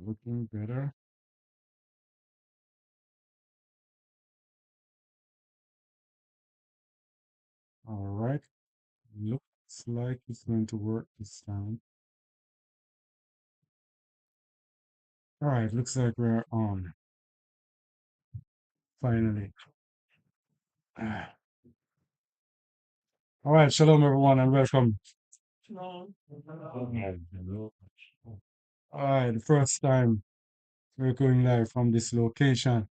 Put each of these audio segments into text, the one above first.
Looking better. All right. Looks like it's going to work this time. All right. Looks like we're on. Finally. Ah. All right. Shalom, everyone, and welcome. Alright, hello. All right. The first time we're going live from this location.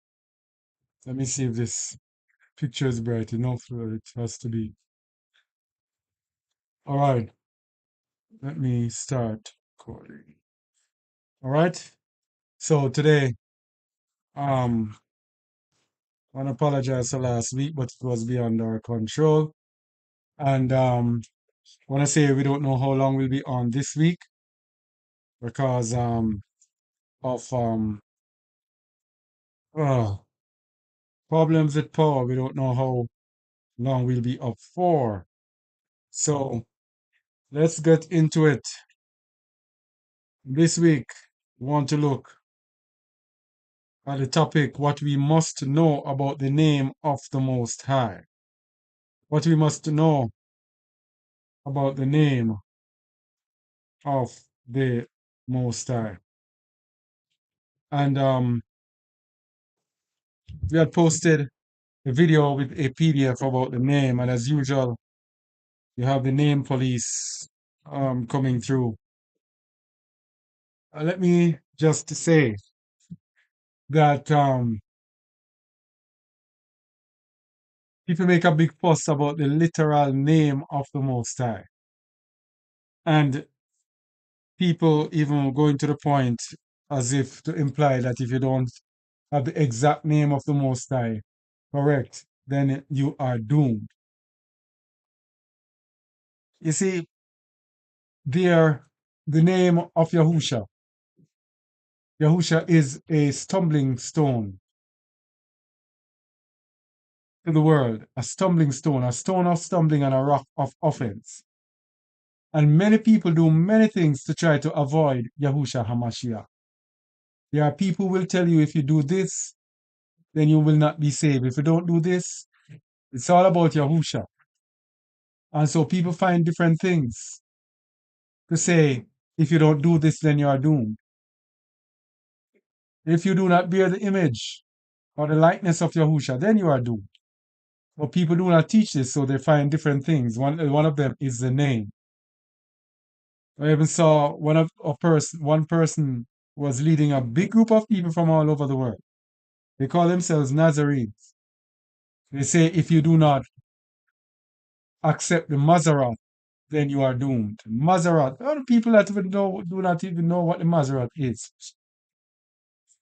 Let me see if this picture is bright enough. It has to be. All right. Let me start recording. All right. So today, um, I want to apologize for last week, but it was beyond our control. And I want to say we don't know how long we'll be on this week because of uh, problems with power. We don't know how long we'll be up for. So let's get into it. This week, we want to look at the topic what we must know about the name of the Most High. What we must know about the name of the Most High. And we had posted a video with a PDF about the name, and as usual, you have the name police coming through. Let me just say that people make a big fuss about the literal name of the Most High, and people even going to the point as if to imply that if you don't have the exact name of the Most High correct, then you are doomed. You see, the name of Yahusha is a stumbling stone to the world, a stumbling stone, a stone of stumbling and a rock of offense. And many people do many things to try to avoid Yahusha HaMashiach. There are people who will tell you if you do this, then you will not be saved. If you don't do this, it's all about Yahusha. And so people find different things to say, if you don't do this, then you are doomed. If you do not bear the image or the likeness of Yahusha, then you are doomed. But people do not teach this, so they find different things. One of them is the name. I even saw one person was leading a big group of people from all over the world. They call themselves Nazarenes. They say if you do not accept the Maserat, then you are doomed. Maserat. All the people that do not even know what the Maserat is.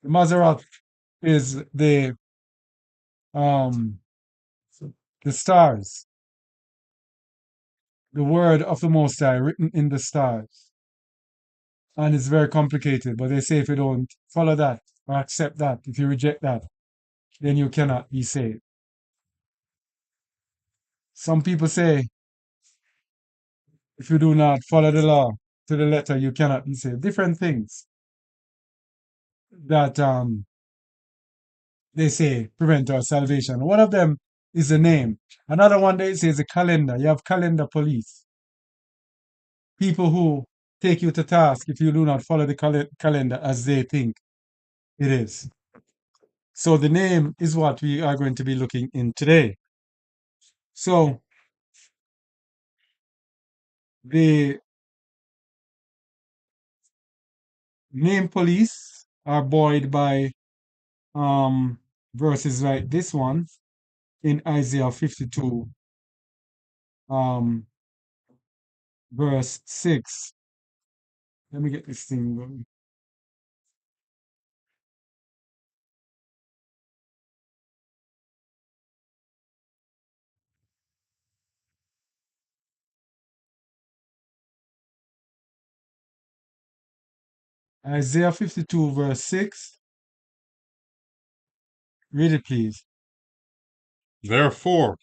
The Maserat is um the stars, the word of the Most High written in the stars. And it's very complicated, but they say if you don't follow that or accept that, if you reject that, then you cannot be saved. Some people say if you do not follow the law to the letter, you cannot be saved. Different things that they say prevent our salvation. One of them is the name. Another one they say is a calendar. You have calendar police. People who take you to task if you do not follow the calendar as they think it is. So the name is what we are going to be looking in today. So the name police are buoyed by verses like this one in Isaiah 52, verse 6. Let me get this thing going. Isaiah 52, verse 6. Read it, please. Therefore,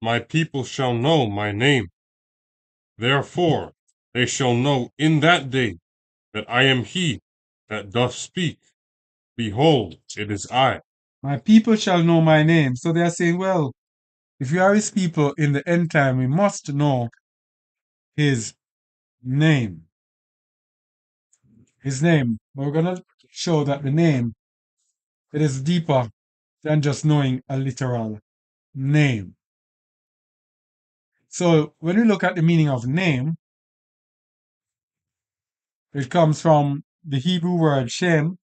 my people shall know my name. Therefore, they shall know in that day that I am He, that doth speak. Behold, it is I. My people shall know my name. So they are saying, well, if we are his people in the end time, we must know his name. His name. But we're going to show that the name, it is deeper than just knowing a literal name. So when we look at the meaning of name, it comes from the Hebrew word Shem,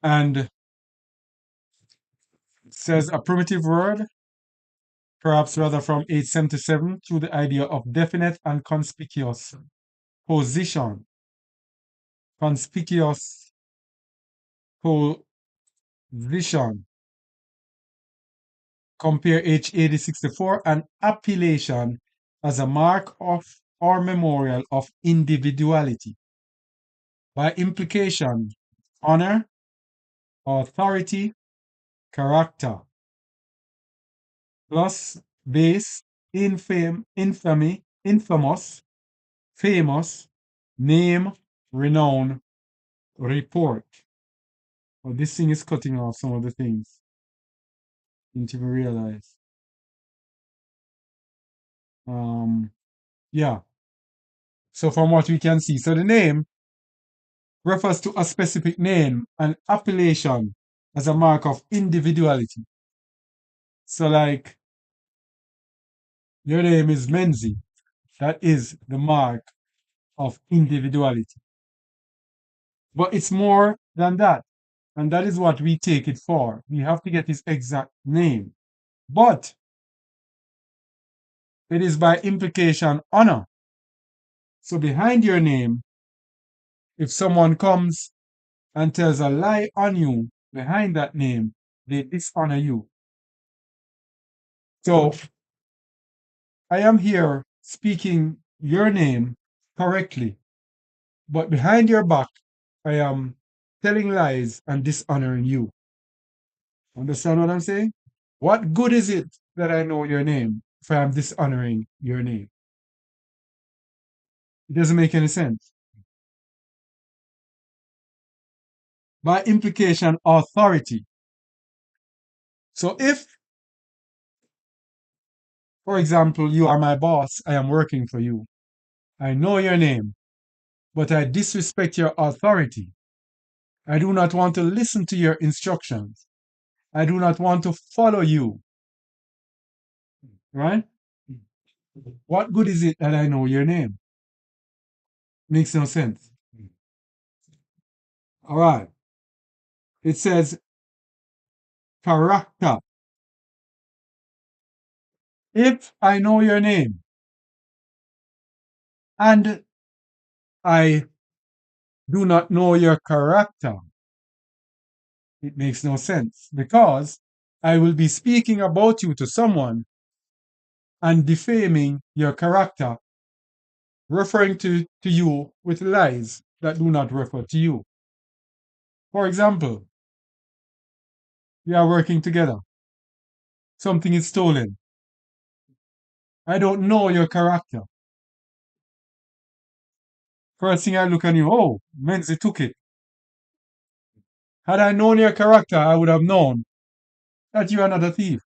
and says a primitive word, perhaps rather from 877, through the idea of definite and conspicuous position. Conspicuous position. Compare H8064, an appellation as a mark of or memorial of individuality. By implication, honor, authority, character, plus base, infamy, infamous, famous, name, renown, report. Well, this thing is cutting off some of the things. Didn't even realize. Yeah. So from what we can see, so the name refers to a specific name, an appellation as a mark of individuality. So like, your name is Menzi. That is the mark of individuality. But it's more than that. And that is what we take it for. We have to get his exact name. But it is by implication honor. So behind your name, if someone comes and tells a lie on you behind that name, they dishonor you. So I am here speaking your name correctly, but behind your back, I am telling lies and dishonoring you. Understand what I'm saying? What good is it that I know your name if I am dishonoring your name? It doesn't make any sense. By implication, authority. So if, for example, you are my boss, I am working for you, I know your name, but I disrespect your authority. I do not want to listen to your instructions. I do not want to follow you. Right? What good is it that I know your name? Makes no sense. All right. It says character. If I know your name and I do not know your character, it makes no sense because I will be speaking about you to someone and defaming your character, referring to you with lies that do not refer to you. For example, we are working together. Something is stolen. I don't know your character. First thing I look at you, oh, Menzi took it. Had I known your character, I would have known that you are not a thief.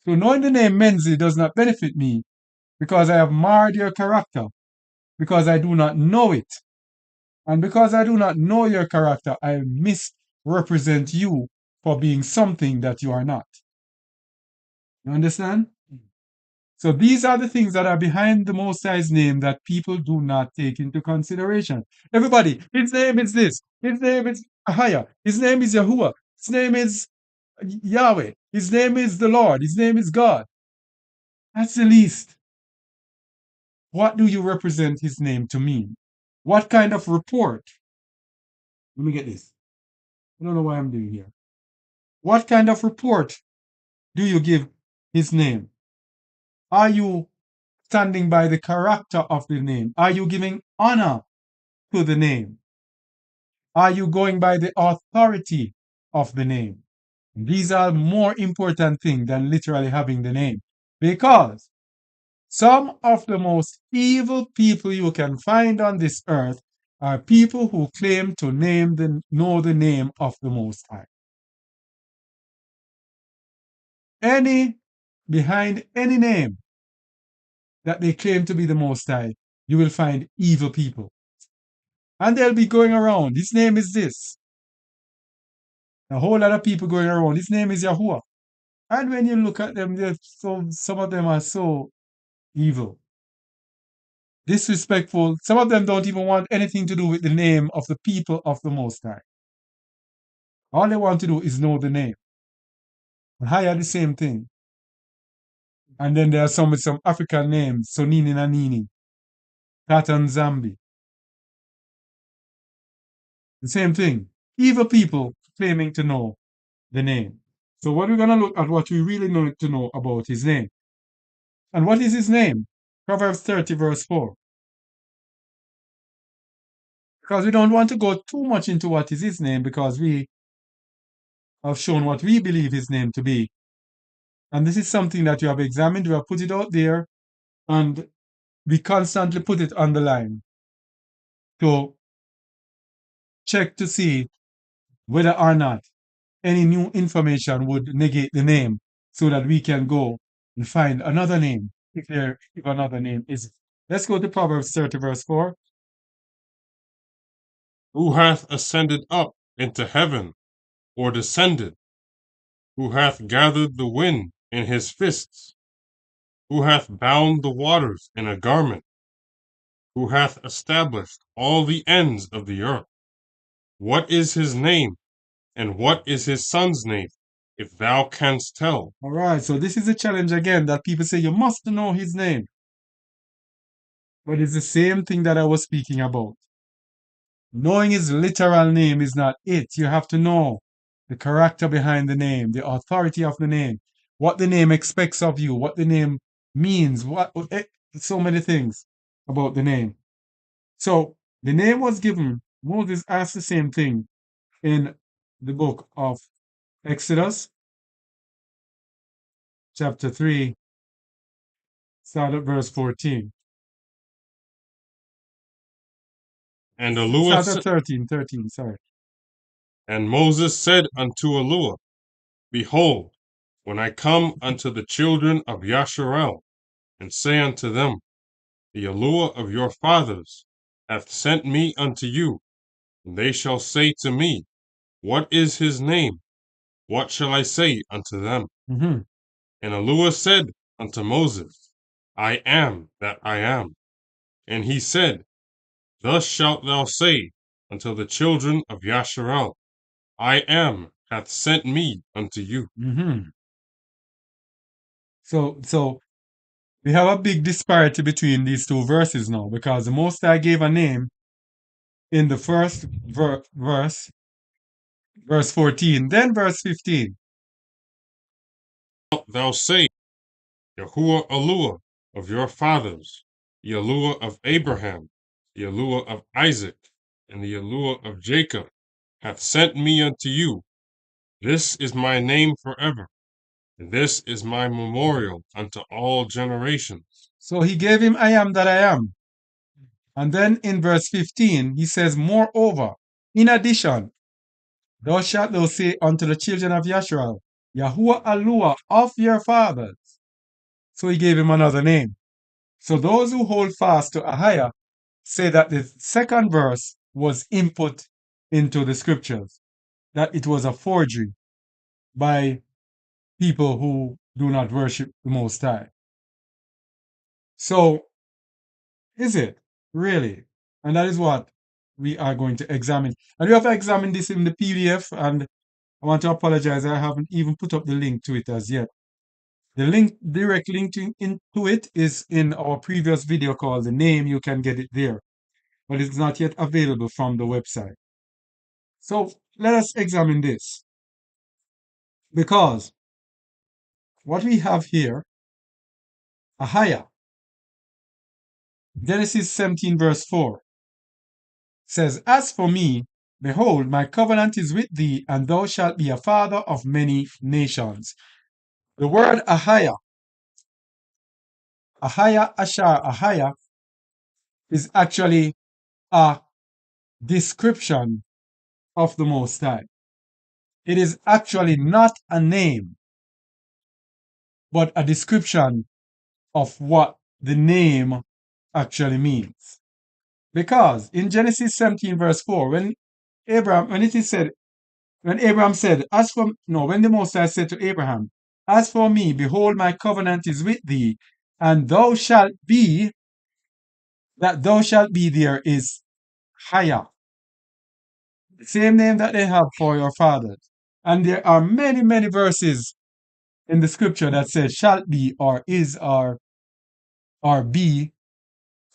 So knowing the name Menzi does not benefit me because I have marred your character, because I do not know it. And because I do not know your character, I misrepresent you for being something that you are not. You understand? So these are the things that are behind the Most High's name that people do not take into consideration. Everybody, his name is this. His name is Ahaya. His name is Yahuwah. His name is Yahweh. His name is the Lord. His name is God. That's the least. What do you represent his name to mean? What kind of report? Let me get this. I don't know what I'm doing here. What kind of report do you give his name? Are you standing by the character of the name? Are you giving honor to the name? Are you going by the authority of the name? These are more important things than literally having the name. Because Some of the most evil people you can find on this earth are people who claim to know the name of the Most High. Behind any name that they claim to be the Most High, you will find evil people. And they'll be going around. His name is this. A whole lot of people going around. His name is Yahuwah. And when you look at them, some of them are so evil, disrespectful. Some of them don't even want anything to do with the name of the people of the Most High. All they want to do is know the name. And hire the same thing. And then there are some with some African names, Sonini Nanini, Tatan Zambi. The same thing. Evil people claiming to know the name. So what we're going to look at what we really need to know about his name. And what is his name? Proverbs 30 verse 4. Because we don't want to go too much into what is his name, because we have shown what we believe his name to be. And this is something that you have examined, we have put it out there, and we constantly put it on the line to check to see whether or not any new information would negate the name, so that we can go and find another name, if another name is. Let's go to Proverbs 30 verse 4. Who hath ascended up into heaven, or descended? Who hath gathered the wind in his fists? Who hath bound the waters in a garment? Who hath established all the ends of the earth? What is his name, and what is his son's name, if thou canst tell? All right, so this is a challenge again, that people say you must know his name. But it's the same thing that I was speaking about. Knowing his literal name is not it. You have to know the character behind the name, the authority of the name, what the name expects of you, what the name means, so many things about the name. So the name was given. Moses asked the same thing in the book of Exodus, chapter 3, start at verse 14. And Eluah Start at 13, sorry. And Moses said unto Eluah, Behold, when I come unto the children of Yasharal, and say unto them, The Eluah of your fathers hath sent me unto you, and they shall say to me, What is his name? What shall I say unto them? Mm-hmm. And Eluah said unto Moses, I am that I am. And he said, Thus shalt thou say unto the children of Yasharal, I am hath sent me unto you. Mm-hmm. So we have a big disparity between these two verses now, because the Most High gave a name in the first verse 14, then verse 15. Thou say, Yahuwah Eluah of your fathers, the Eluah of Abraham, the Eluah of Isaac, and the Eluah of Jacob, hath sent me unto you. This is my name forever, and this is my memorial unto all generations. So he gave him I am that I am. And then in verse 15, he says, Moreover, in addition, thou shalt thou say unto the children of Yasharal, Yahuwah Eluah of your fathers. So he gave him another name. So those who hold fast to Ahia say that the second verse was input into the scriptures, that it was a forgery by people who do not worship the Most High. So, is it really? And that is what we are going to examine. And we have examined this in the PDF, and I want to apologize, I haven't even put up the link to it as yet. The link, direct link into it, is in our previous video called The Name. You can get it there, but it's not yet available from the website. So let us examine this, because what we have here, Ahia, Genesis 17 verse 4, says, As for me, behold, my covenant is with thee, and thou shalt be a father of many nations. The word Ahia Ahaya, Ashar, Ahaya is actually a description of the Most High. It is actually not a name, but a description of what the name actually means. Because in Genesis 17, verse 4, when Abraham said, when the Most High said to Abraham, "As for me, behold, my covenant is with thee, and thou shalt be," that thou shalt be there is Haya, the same name that they have for your fathers. And there are many, many verses in the scripture that says shall be or is or be,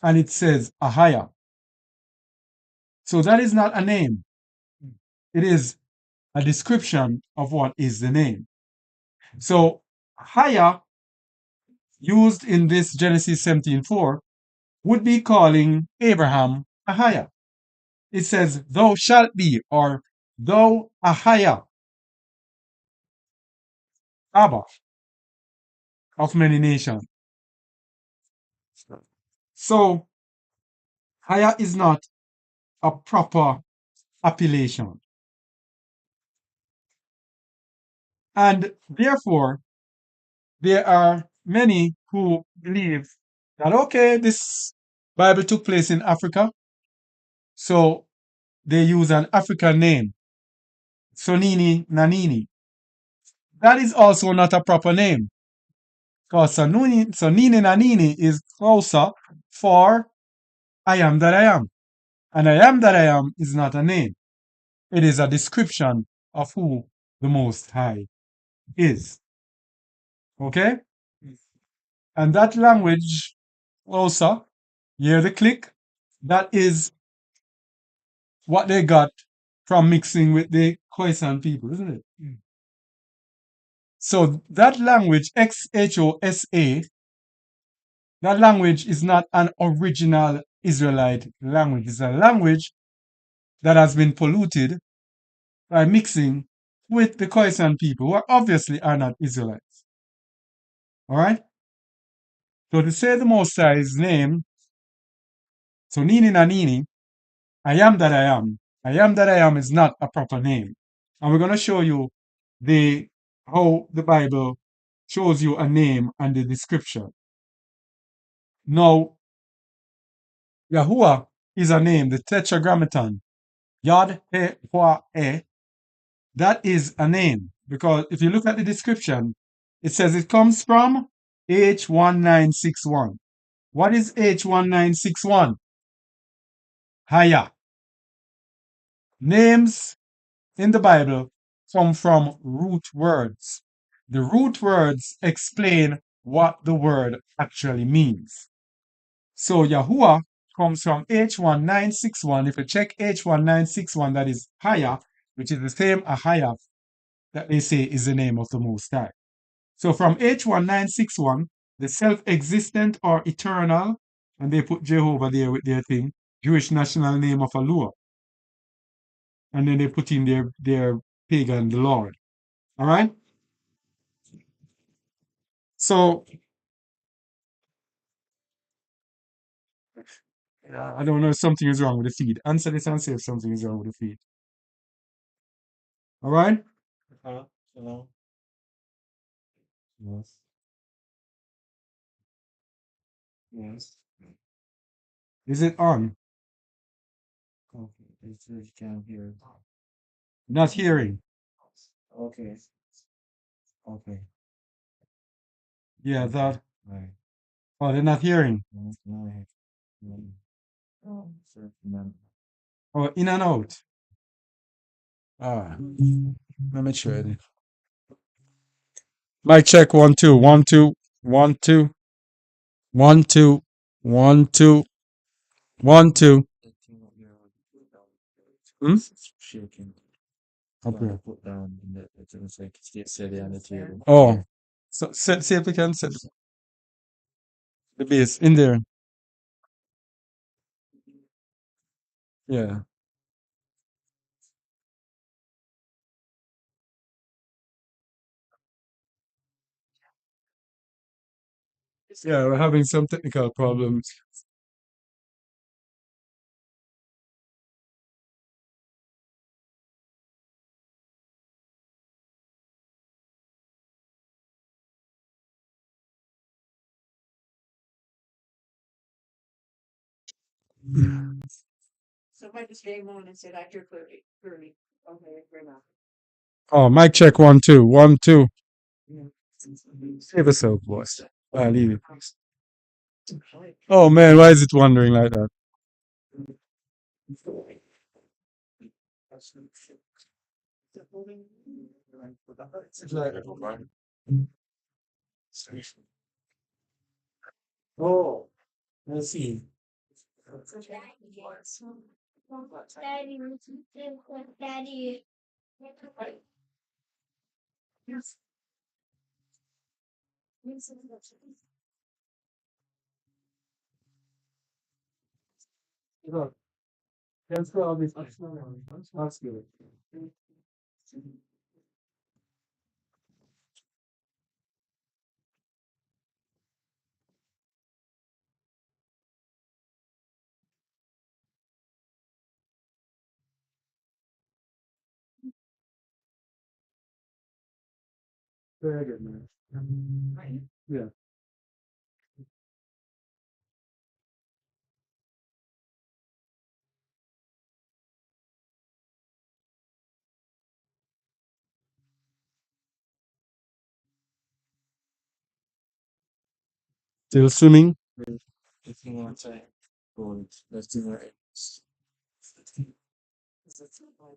and it says Ahaya. So that is not a name. It is a description of what is the name. So Haya, used in this Genesis 17:4, would be calling Abraham Ahaya. It says, "Thou shalt be," or "Thou Ahaya, Abba of many nations." So Haya is not a proper appellation. And therefore, there are many who believe that, okay, this Bible took place in Africa, so they use an African name, Sonini Nanini. That is also not a proper name, because Sonini Nanini is closer for I am that I am. And I am that I am is not a name. It is a description of who the Most High is. Okay? And that language also, hear the click, that is what they got from mixing with the Khoisan people, isn't it? So that language, Xosa, that language is not an original Israelite language. It's a language that has been polluted by mixing with the Khoisan people, who obviously are not Israelites. All right? So to say the Most High's name, so Nini na Nini, I am that I am. I am that I am is not a proper name. And we're going to show you how the Bible shows you a name and the description. Now, Yahuwah is a name, the Tetragrammaton. Yod, He, Hua, E. That is a name. Because if you look at the description, it says it comes from H1961. What is H1961? Haya. Names in the Bible come from root words. The root words explain what the word actually means. So Yahuwah comes from H1961. If you check H1961, that is Haya, which is the same Ahaya that they say is the name of the Most High. So from H1961, the self-existent or eternal, and they put Jehovah there with their thing, Jewish national name of Alua. And then they put in their pagan, the Lord. All right? So, I don't know if something is wrong with the feed. Answer this and say if something is wrong with the feed. All right? Hello. Yes. Yes. Is it on? Okay. It says you can't hear. Not hearing. Okay. Okay. Yeah, that. Right. Oh, they're not hearing. Now I have. Oh, sir, man. Oh, in and out. Ah, let me try it. Mic check 1 2 1 2 1 2 1 2 1 2 1 2. The thing that you're put down, Hmm? it's shaking. Up So I here. put down in the, it's like stay steady on the table. Oh, so see if we can set the base in there. Yeah. Yeah, we're having some technical problems. So if I just came on and said actor clearly, okay, fair enough. Oh, mic check 1 2 1 2. Save yourself, boss. I'll leave it. Oh man, why is it wandering like that? Oh, let's see. Daddy. Look, cancel all this. That's good. Very good, man. Yeah. Still swimming? If you want to go, let's do it.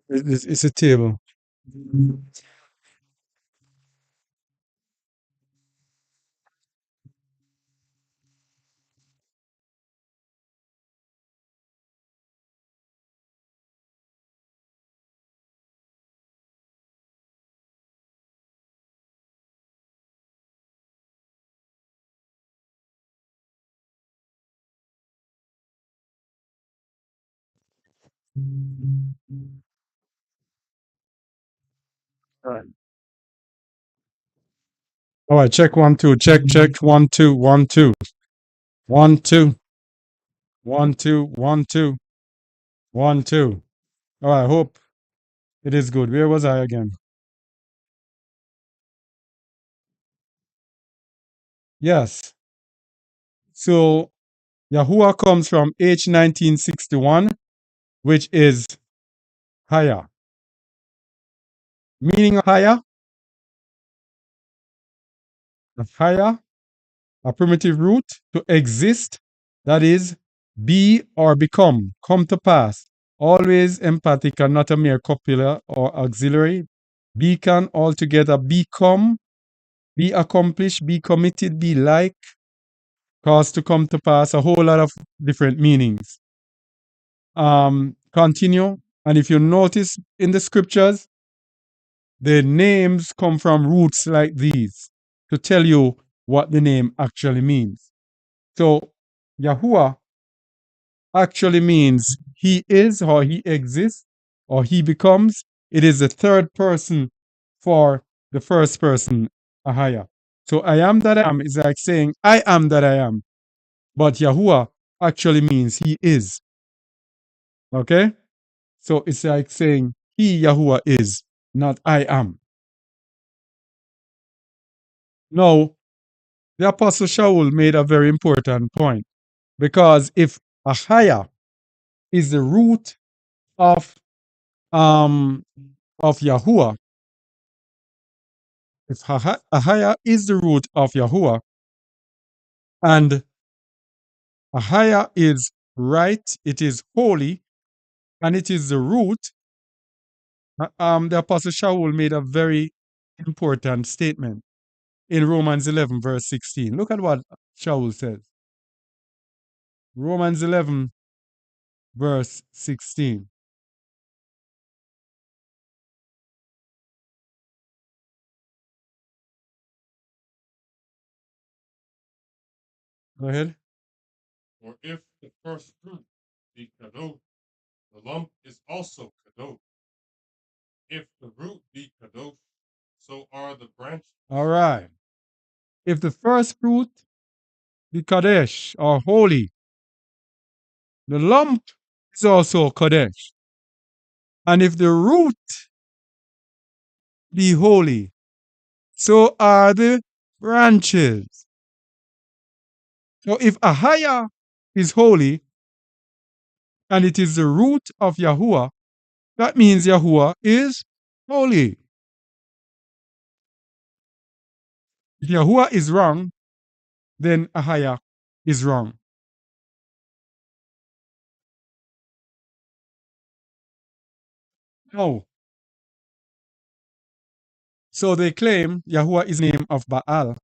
It's a table. All right, check 1 2. Check 1 2 1 2 1 2 1 2 1 2 1 2. All right, hope it is good. Where was I again? Yes. So Yahuwah comes from H1961, which is higher. Meaning higher, higher, a primitive root, to exist, that is, be or become, come to pass, always emphatic and not a mere copula or auxiliary, beacon, altogether, become, be accomplished, be committed, be like, cause to come to pass, a whole lot of different meanings. Continue, and if you notice in the scriptures, the names come from roots like these to tell you what the name actually means. So, Yahuwah actually means he is or he exists or he becomes. It is the third person for the first person, Ahaya. So, I am that I am is like saying, I am that I am. But Yahuwah actually means he is. Okay? So, it's like saying, he, Yahuwah, is, not I am. Now, the Apostle Shaul made a very important point because if Ahaya is the root of Yahuwah, if Ahaya is the root of Yahuwah, and Ahaya is right, it is holy, and it is the root, the Apostle Shaul made a very important statement in Romans 11, verse 16. Look at what Shaul says. Romans 11, verse 16. Go ahead. For if the first fruit be kadosh, the lump is also kadosh. If the root be kadosh, so are the branches. All right. If the first fruit the Kadesh, or holy. The lump is also Kadesh. And if the root be holy, so are the branches. So if Ahaya is holy, and it is the root of Yahuwah, that means Yahuwah is holy. If Yahuwah is wrong, then Ahaya is wrong. No. So they claim Yahuwah is name of Baal.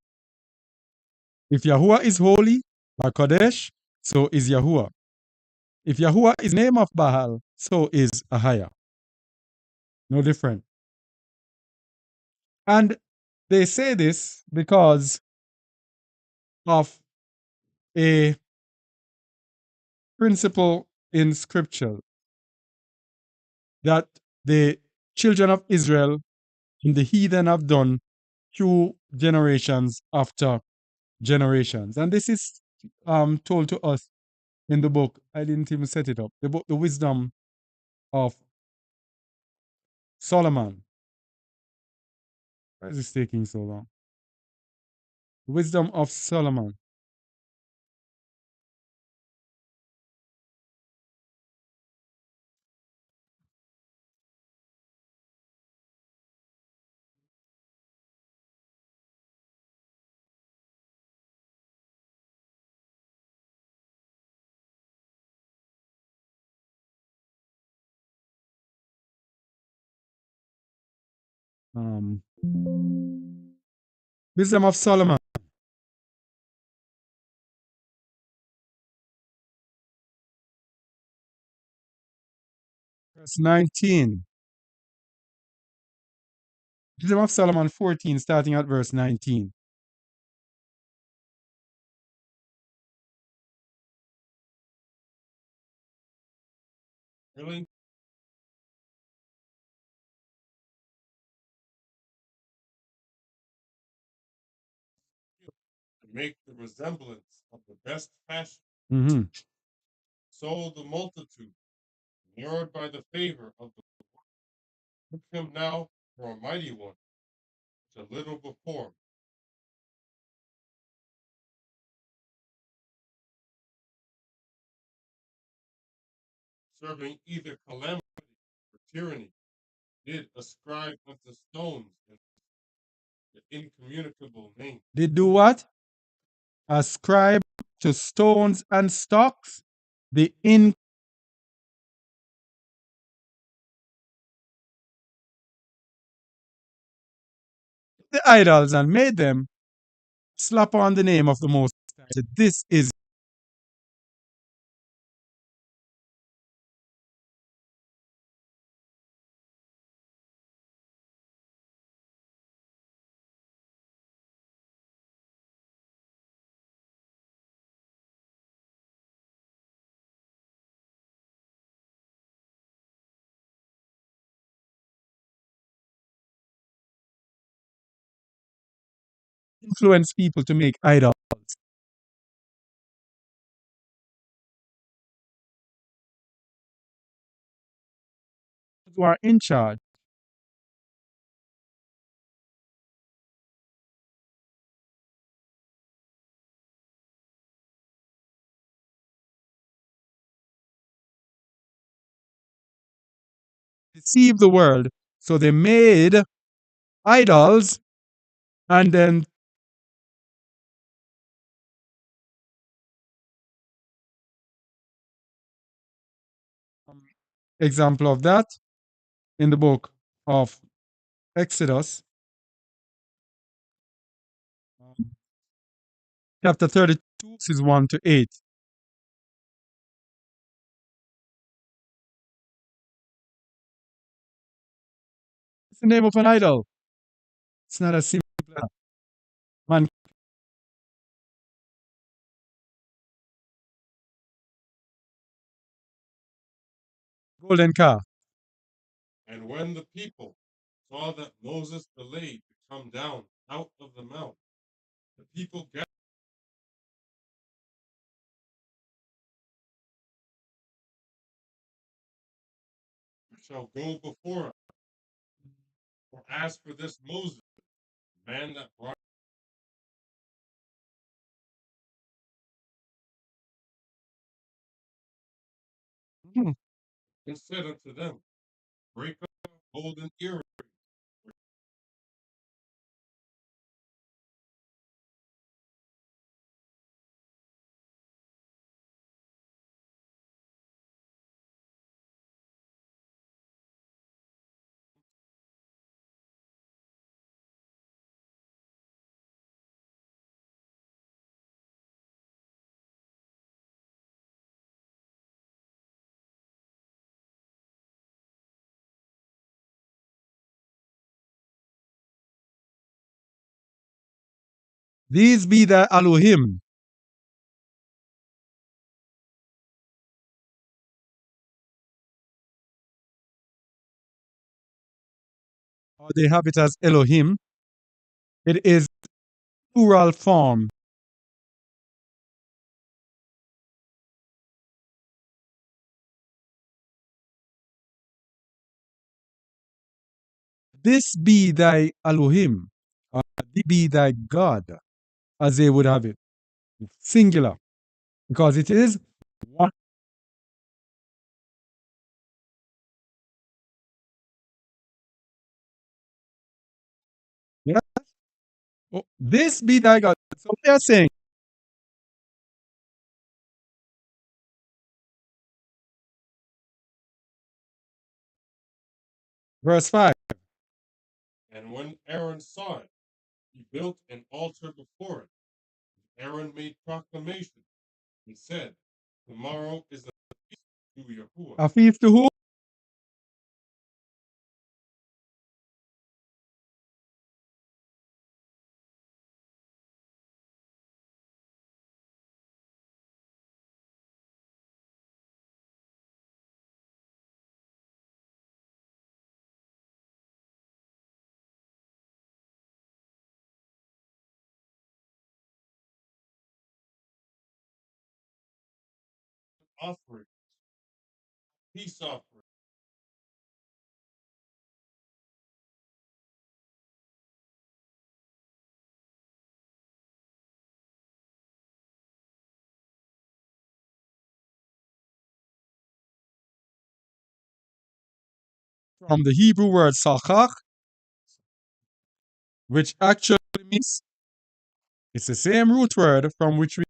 If Yahuwah is holy, or Kodesh, so is Yahuwah. If Yahuwah is name of Baal, so is Ahaya. No different. And they say this because of a principle in scripture that the children of Israel and the heathen have done through generations after generations. And this is told to us in the book. I didn't even set it up. The book, The Wisdom of Solomon. Why is this taking so long? Wisdom of Solomon. Wisdom of Solomon. Verse 19. Wisdom of Solomon 14, starting at verse 19. Really? To make the resemblance of the best fashion, Mm-hmm. so the multitude, lured by the favor of the took him now for a mighty one, which a little before, serving either calamity or tyranny, did ascribe unto stones and the incommunicable name. They do what? Ascribe to stones and stocks the idols and made them slap on the name of the Most High. This is influence people to make idols who are in charge. Deceive the world. So they made idols and then example of that in the book of Exodus, chapter 32, verses 1 to 8. It's the name of an idol. It's not as simple as that. Man, golden calf. And when the people saw that Moses delayed to come down out of the mount, the people gathered shall go before us. For as for this Moses, the man that brought Hmm. and said unto them, break up golden earrings. These be thy Elohim. Or they have it as Elohim. It is plural form. This be thy Elohim. Or this be thy God, as they would have it. Singular. Because it is one. Yeah? Oh, this be thy God. So they are saying, verse 5. And when Aaron saw it, he built an altar before it. Aaron made proclamation and said, tomorrow is a feast to Yahuwah. A feast to who? Offering, peace offering, From the Hebrew word sakach, which actually means it's the same root word from which we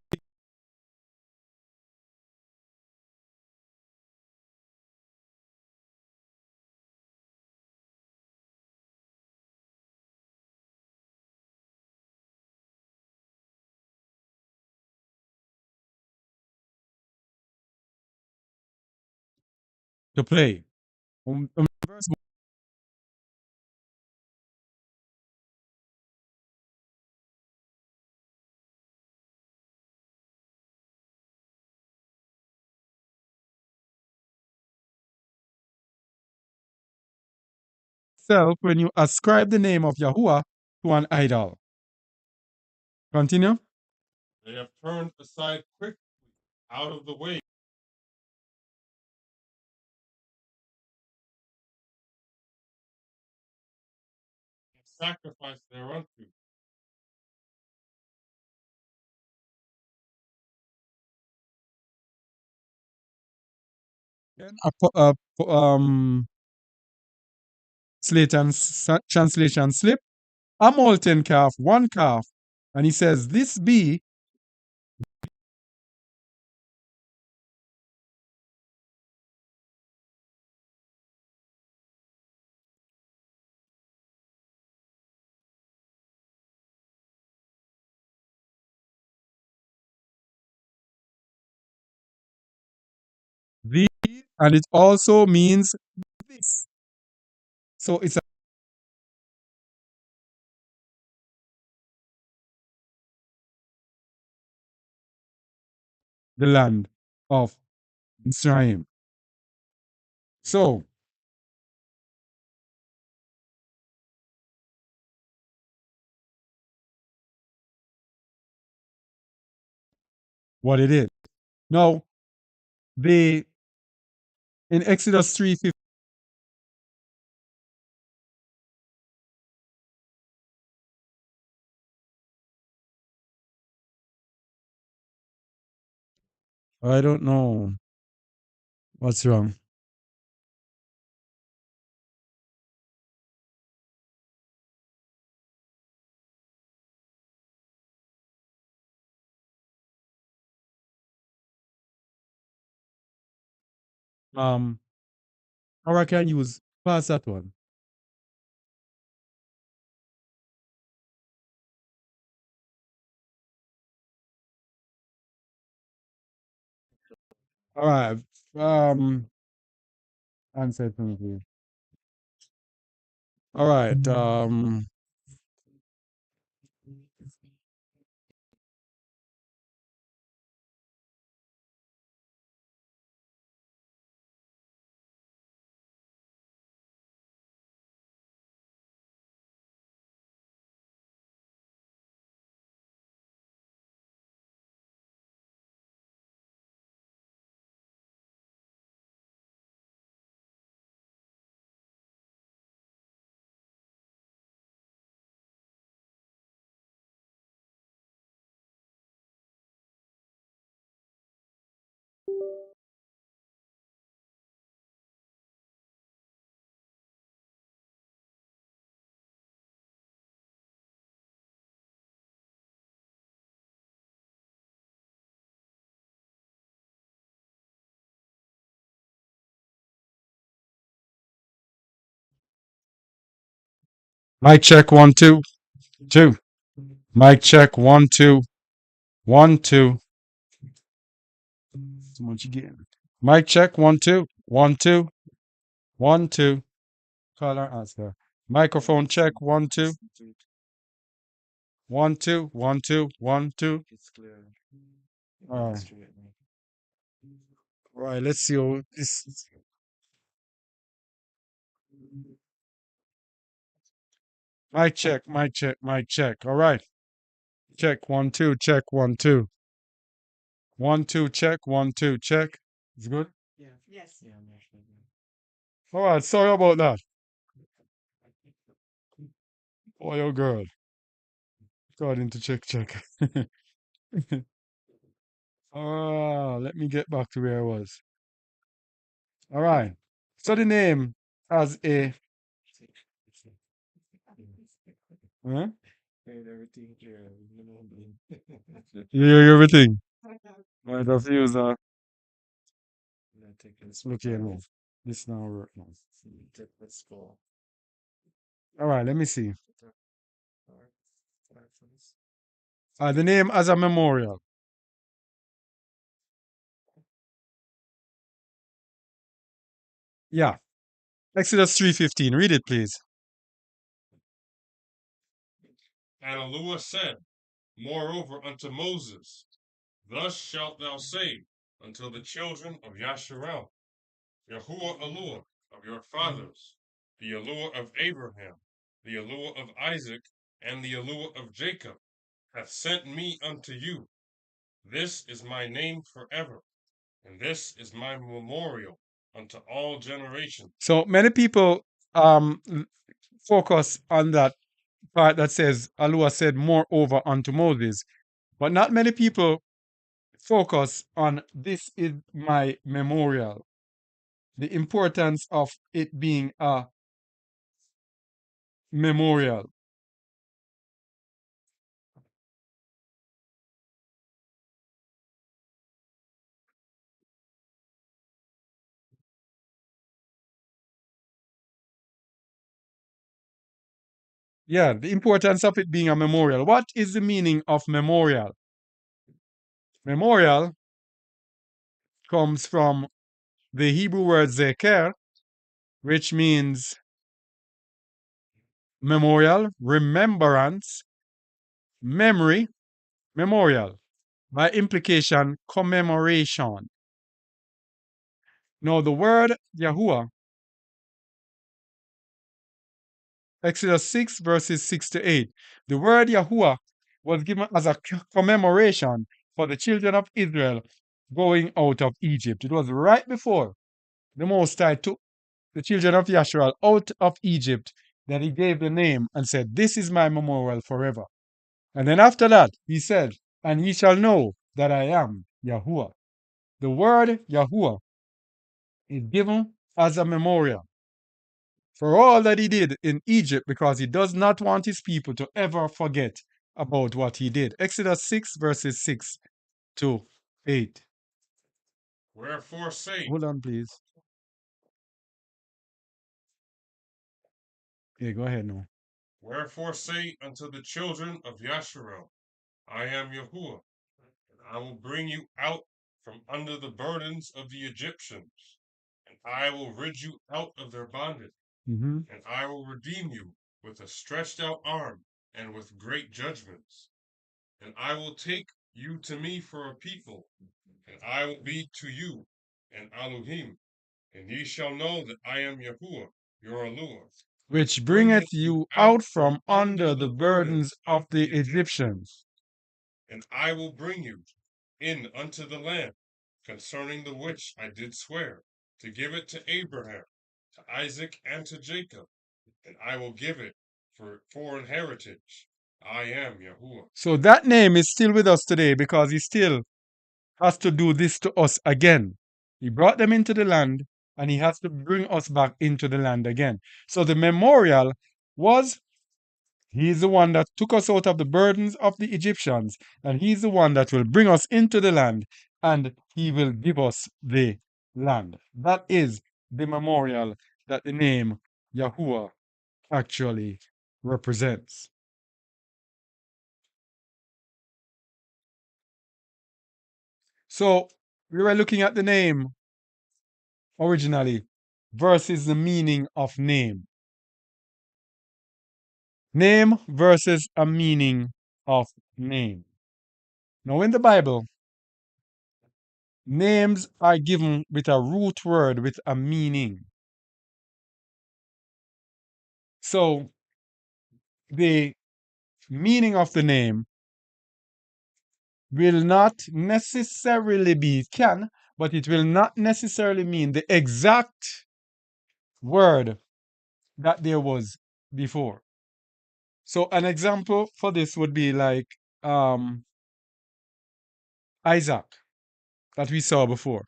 to play. Verse itself when you ascribe the name of Yahuwah to an idol. Continue. they have turned aside quickly out of the way, and sacrificed thereunto. Then translation slip. A molten calf, one calf. And he says, this be the, and it also means this. So it's the land of Israel. So what it is. Now, they in Exodus 3:15, I don't know. What's wrong? Um, or I can use pass that one. All right. Answer it, please. All right. Mic check 1 2 2. Mic check 1 2 1 2. So much again. Mic check 1 2 1 2 1 2. Caller answer. Microphone check 1 2 1 2 1 2 1 2. It's clear. All right. Straight. All right. Let's see how this. Mic check. Mic check. Mic check. All right. Check 1 2. Check 1 2 1 2. Check 1 2. Check. It's good. Yeah. Yes. Yeah, I'm actually. All right. Sorry about that. Boy, oh girl. According to check. Let me get back to where I was. All right. So the name as a huh? Made everything clear. You know, You hear everything. Might have to use a look here now. This now work now. Let's go. All right, let me see. The name as a memorial. Yeah. Exodus 3:15. Read it, please. And Eluah said, moreover unto Moses, thus shalt thou say unto the children of Yasharal, Yahuwah Eluah of your fathers, the Eluah of Abraham, the Eluah of Isaac, and the Eluah of Jacob, hath sent me unto you. This is my name forever, and this is my memorial unto all generations. So many people focus on that part that says Allah said moreover unto Moses, but not many people focus on this is my memorial. The importance of it being a memorial. Yeah, the importance of it being a memorial. What is the meaning of memorial? Memorial comes from the Hebrew word zeker, which means memorial, remembrance, memory, memorial. By implication, commemoration. Now, the word Yahuwah, Exodus 6, verses 6 to 8. The word Yahuwah was given as a commemoration for the children of Israel going out of Egypt. It was right before the Most High took the children of Yasharal out of Egypt that he gave the name and said, this is my memorial forever. And then after that, he said, and ye shall know that I am Yahuwah. The word Yahuwah is given as a memorial for all that he did in Egypt because he does not want his people to ever forget about what he did. Exodus 6, verses 6 to 8. Wherefore say, Hold on, please. Yeah, go ahead now. wherefore say unto the children of Yasharal, I am Yahuwah, and I will bring you out from under the burdens of the Egyptians, and I will rid you out of their bondage, Mm-hmm. and I will redeem you with a stretched out arm and with great judgments. And I will take you to me for a people, and I will be to you an Elohim, and ye shall know that I am Yahuwah, your Elohim, Which bringeth you out from under the burdens of the Egyptians. And I will bring you in unto the land, concerning the which I did swear, to give it to Abraham, to Isaac, and to Jacob, and I will give it for an heritage. I am Yahuwah. So that name is still with us today because he still has to do this to us again. He brought them into the land and he has to bring us back into the land again. So the memorial was he's the one that took us out of the burdens of the Egyptians, and he's the one that will bring us into the land and he will give us the land. That is the memorial that the name Yahuwah actually represents. So we were looking at the name originally versus the meaning of name. Name versus a meaning of name. Now, in the Bible, names are given with a root word with a meaning. So, the meaning of the name will not necessarily be, can, but it will not necessarily mean the exact word that there was before. So, an example for this would be like Isaac that we saw before.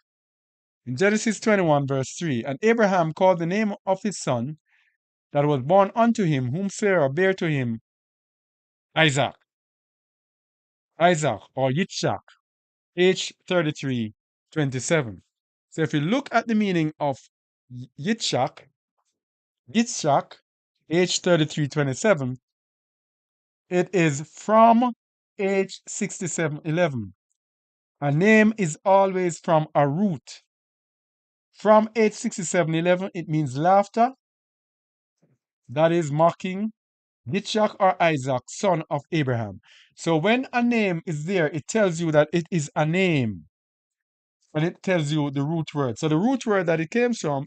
In Genesis 21, verse 3, and Abraham called the name of his son that was born unto him, whom Sarah bare to him, Isaac. Isaac or Yitzhak, H33:27. So if you look at the meaning of Yitzhak, H33:27, it is from H67:11. A name is always from a root. From H67:11, it means laughter, that is mocking, Yitzhak or Isaac, son of Abraham. So when a name is there, it tells you that it is a name. And it tells you the root word. So the root word that it came from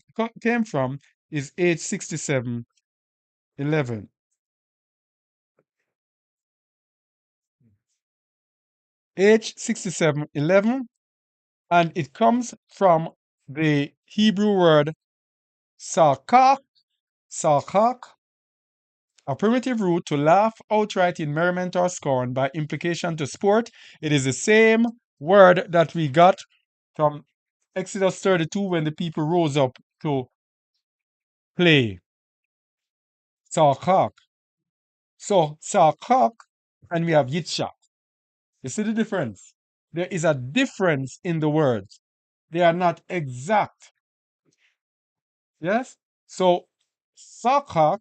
is H67:11. H67:11, and it comes from the Hebrew word sarkak, a primitive root to laugh outright in merriment or scorn, by implication to sport. It is the same word that we got from Exodus 32 when the people rose up to play. Sarkak. So Sarkak, and we have Yitzhak. You see the difference? There is a difference in the words. They are not exact. Yes? So Sarkak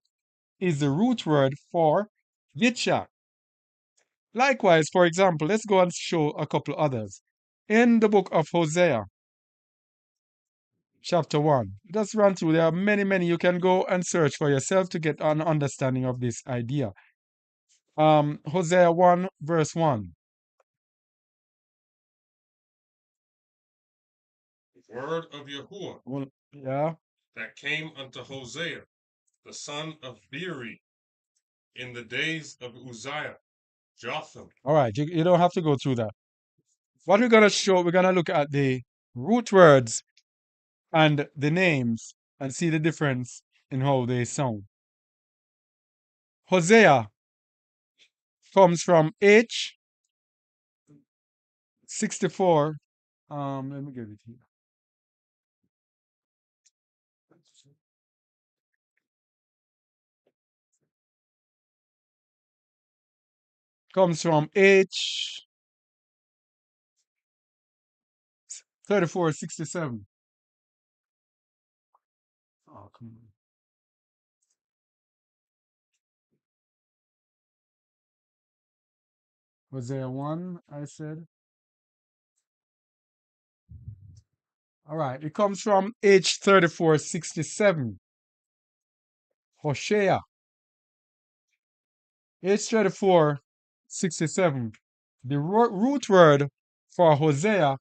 is the root word for Yitzhak. Likewise, for example, let's go and show a couple others. In the book of Hosea, chapter 1, let's run through. There are many, many. You can go and search for yourself to get an understanding of this idea. Hosea 1, verse 1. Word of Yahuwah Well, yeah. that came unto Hosea, the son of Beeri, in the days of Uzziah, Jotham. All right, you don't have to go through that. What we're going to show, we're going to look at the root words and the names and see the difference in how they sound. Hosea comes from H64 Let me get it here. Comes from H 3467. Oh, come on. Was there one I said? All right, it comes from H 3467. Hosea. H 3467. The root word for Hosea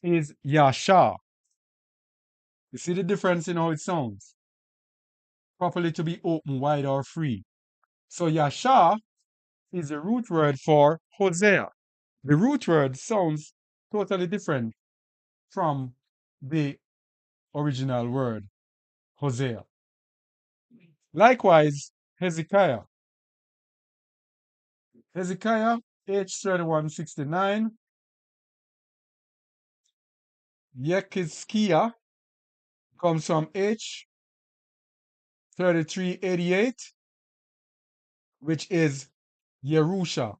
is Yasha. You see the difference in how it sounds? Properly to be open, wide, or free. So Yasha is the root word for Hosea. The root word sounds totally different from the original word, Hosea. Likewise, Hezekiah. Hezekiah, H 3169. Yekizkiah comes from H 3388, which is Yerusha.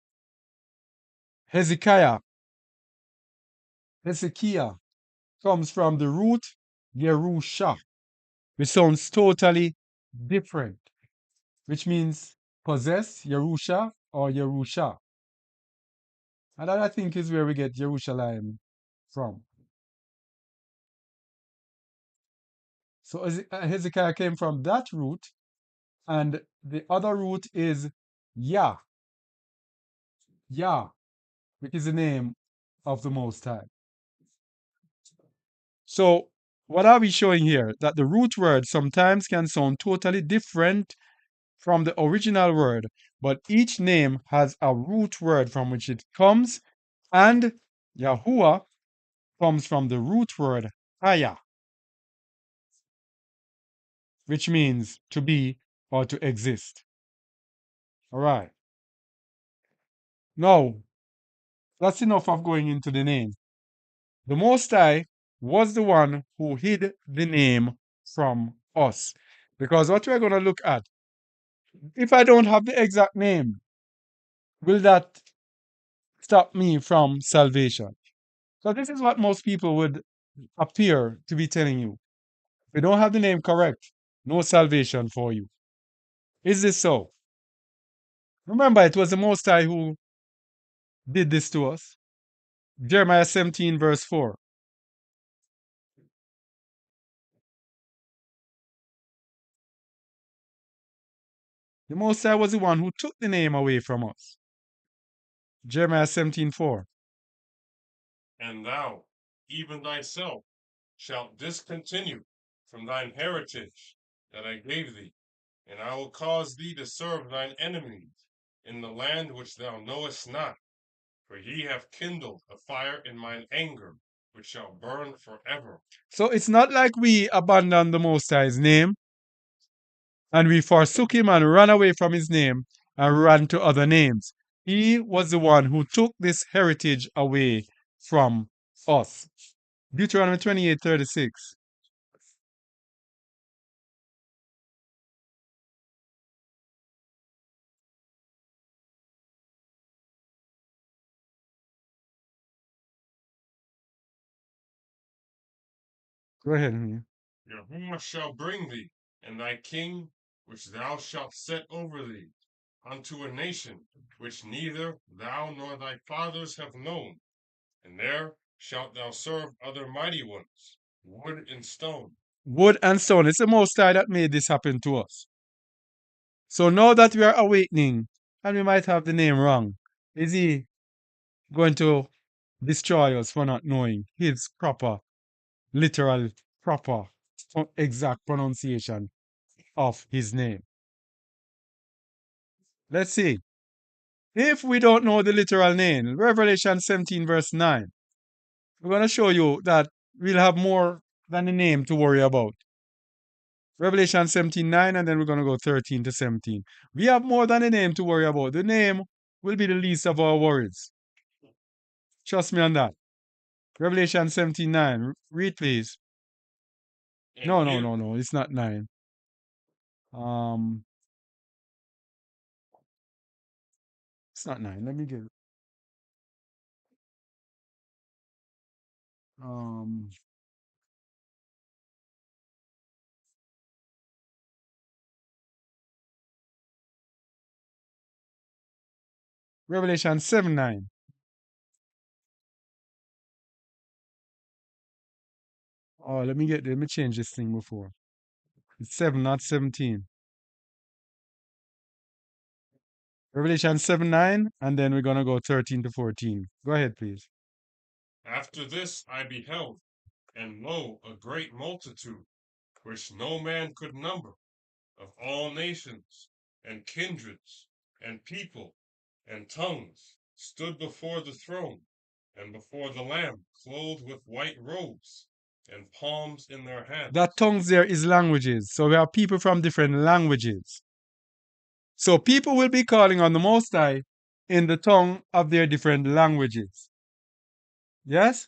Hezekiah comes from the root Yerusha, which sounds totally different, which means possess, Yerusha, or Yerusha. And that I think is where we get Jerusalem from. So Hezekiah came from that root, and the other root is Yah, which is the name of the Most High. So what are we showing here? That the root word sometimes can sound totally different from the original word, but each name has a root word from which it comes, and Yahuwah comes from the root word Haya, which means to be or to exist. All right. Now, that's enough of going into the name. The Most High was the one who hid the name from us. Because what we're going to look at, if I don't have the exact name, will that stop me from salvation? So this is what most people would appear to be telling you. If you don't have the name correct, no salvation for you. Is this so? Remember, it was the Most High who did this to us. Jeremiah 17, verse 4. The Most High was the one who took the name away from us. Jeremiah 17:4. And thou, even thyself, shalt discontinue from thine heritage that I gave thee, and I will cause thee to serve thine enemies in the land which thou knowest not. For ye have kindled a fire in mine anger, which shall burn forever. So it's not like we abandoned the Most High's name and we forsook him and ran away from his name and ran to other names. He was the one who took this heritage away from us. Deuteronomy 28:36. Go ahead. Yahuwah shall bring thee, and thy king, which thou shalt set over thee, unto a nation which neither thou nor thy fathers have known, and there shalt thou serve other mighty ones, wood and stone. Wood and stone. It's the Most High that made this happen to us. So now that we are awakening and we might have the name wrong, is he going to destroy us for not knowing his proper, literal, proper, exact pronunciation of his name? Let's see. If we don't know the literal name, Revelation 17, verse 9, we're going to show you that we'll have more than the name to worry about. Revelation 17:9, and then we're going to go 13 to 17. We have more than a name to worry about. The name will be the least of our worries. Trust me on that. Revelation 17:9. Read, please. And No, give it's not 9. It's not 9. Let me get it. Revelation 7:9. Oh, let me change this thing before. It's 7, not 17. Revelation 7:9, and then we're gonna go 13 to 14. Go ahead, please. After this I beheld, and lo, a great multitude, which no man could number, of all nations, and kindreds, and people, and tongues, stood before the throne, and before the Lamb, clothed with white robes, and palms in their hands. That tongues there is languages. So we have people from different languages. So people will be calling on the Most High in the tongue of their different languages. Yes?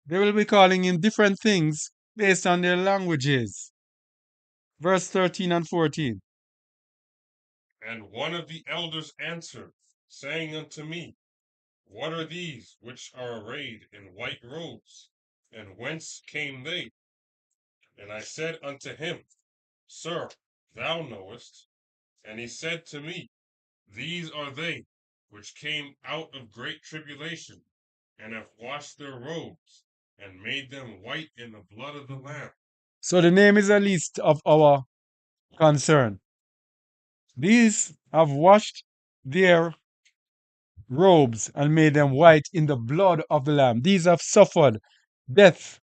They will be calling in different things based on their languages. Verse 13 and 14. And one of the elders answered, saying unto me, What are these which are arrayed in white robes, and whence came they? And I said unto him, Sir, thou knowest. And he said to me, These are they which came out of great tribulation, and have washed their robes, and made them white in the blood of the Lamb. So the name is the least of our concern. These have washed their robes and made them white in the blood of the Lamb. These have suffered death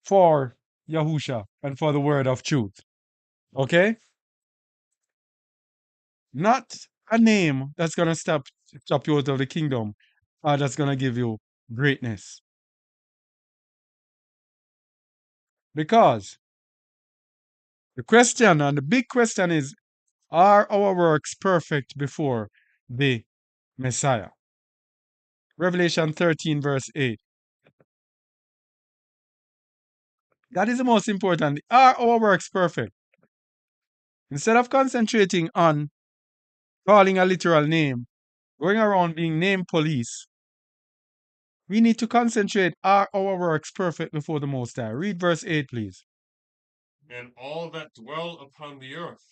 for Yahusha and for the word of truth. Okay? Not a name that's going to stop you out of the kingdom or that's going to give you greatness. Because the question and the big question is, are our works perfect before the Messiah? Revelation 13 verse 8. That is the most important. Are our works perfect? Instead of concentrating on calling a literal name, going around being name police, we need to concentrate, are our works perfect before the Most High? Read verse 8, please. And all that dwell upon the earth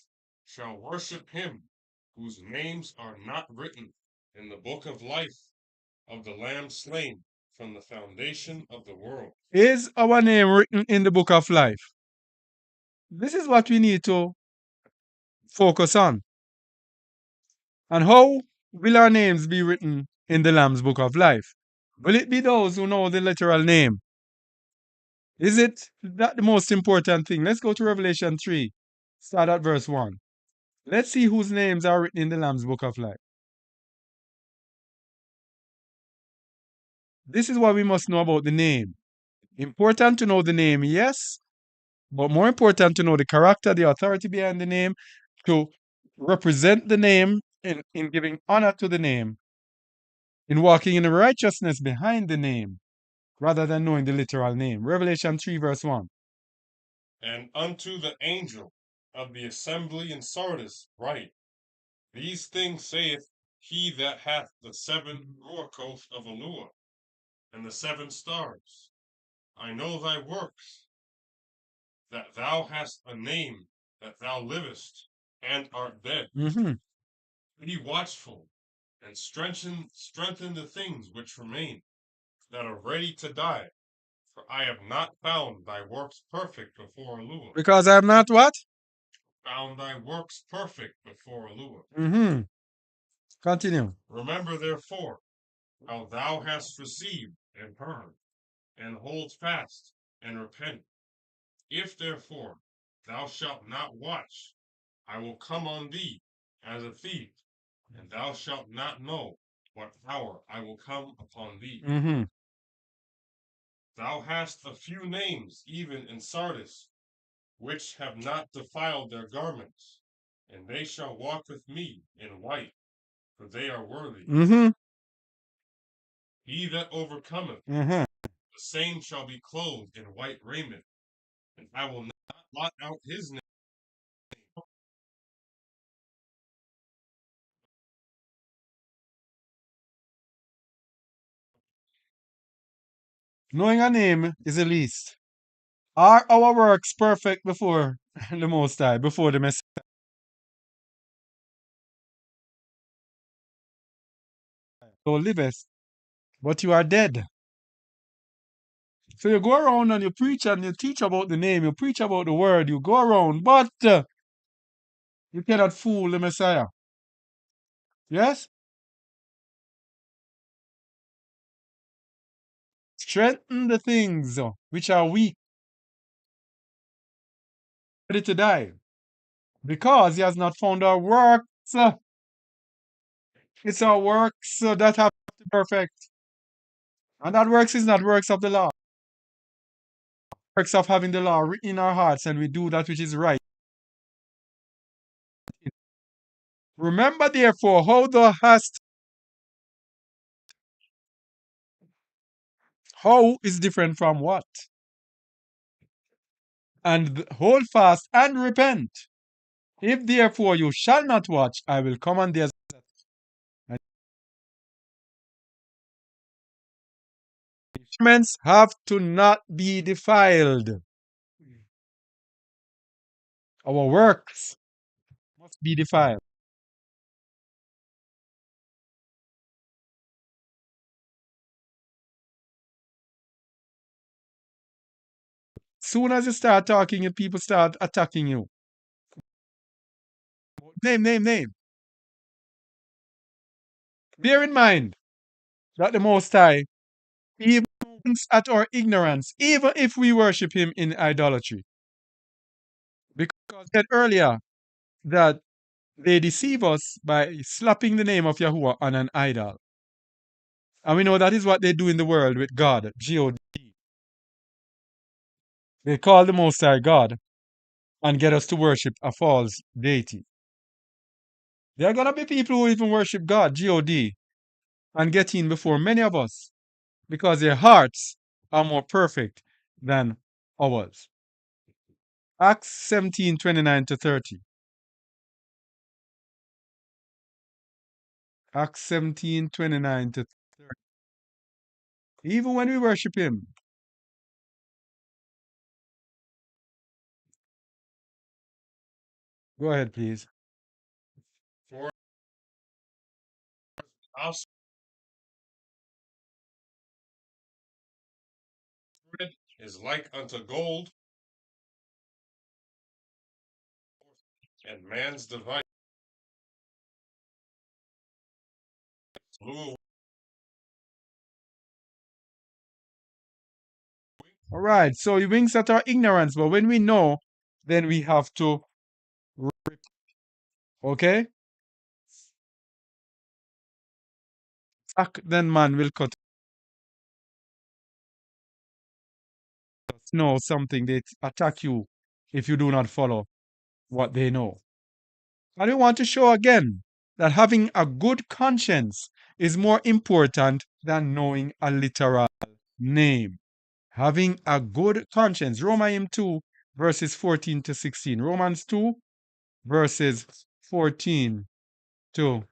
shall worship him, whose names are not written in the book of life of the Lamb slain from the foundation of the world. Is our name written in the book of life? This is what we need to focus on. And how will our names be written in the Lamb's book of life? Will it be those who know the literal name? Is it that the most important thing? Let's go to Revelation 3. Start at verse 1. Let's see whose names are written in the Lamb's book of life. This is what we must know about the name. Important to know the name, yes, but more important to know the character, the authority behind the name, to represent the name in giving honor to the name, in walking in the righteousness behind the name, rather than knowing the literal name. Revelation 3, verse 1. And unto the angel of the assembly in Sardis write, These things saith he that hath the 7 oracles of Elua, and the 7 stars. I know thy works, that thou hast a name, that thou livest, and art dead. Be watchful, and strengthen the things which remain, that are ready to die. For I have not found thy works perfect before Elua. Because I am not what? Found thy works perfect before Elua. Continue. Remember therefore how thou hast received and heard, and hold fast and repent. If therefore thou shalt not watch, I will come on thee as a thief, and thou shalt not know what hour I will come upon thee. Thou hast a few names even in Sardis, which have not defiled their garments, and they shall walk with me in white, for they are worthy. He that overcometh, Mhm. the same shall be clothed in white raiment, and I will not blot out his name. Knowing a name is the least. Are our works perfect before the Most High, before the Messiah? Thou livest, but you are dead. So you go around and you preach and you teach about the name, you preach about the word, you go around, but you cannot fool the Messiah. Yes? Strengthen the things which are weak, ready to die, because he has not found our works. It's our works that have to be perfect. And that works is not works of the law. Works of having the law written in our hearts and we do that which is right. Remember therefore how thou hast. How is different from what? And hold fast and repent. If therefore you shall not watch, I will come on thee. Judgments have to not be defiled. Our works must be defiled. Soon as you start talking, and people start attacking you. Name. Bear in mind that the Most High, even looks at our ignorance, even if we worship Him in idolatry. Because I said earlier that they deceive us by slapping the name of Yahuwah on an idol. And we know that is what they do in the world with God, G-O-D. They call the Most High God and get us to worship a false deity. There are going to be people who even worship God, G-O-D, and get in before many of us because their hearts are more perfect than ours. Acts 17:29 to 30. Acts 17:29 to 30. Even when we worship Him, go ahead, please. For our spirit is like unto gold, and man's device blew. All right, so He winks at our ignorance, but when we know, then we have to repent. Okay? Then man will cut. Know something, they attack you if you do not follow what they know. And we want to show again that having a good conscience is more important than knowing a literal name. Having a good conscience. Romans 2, verses 14 to 16. Romans 2, verses 14 to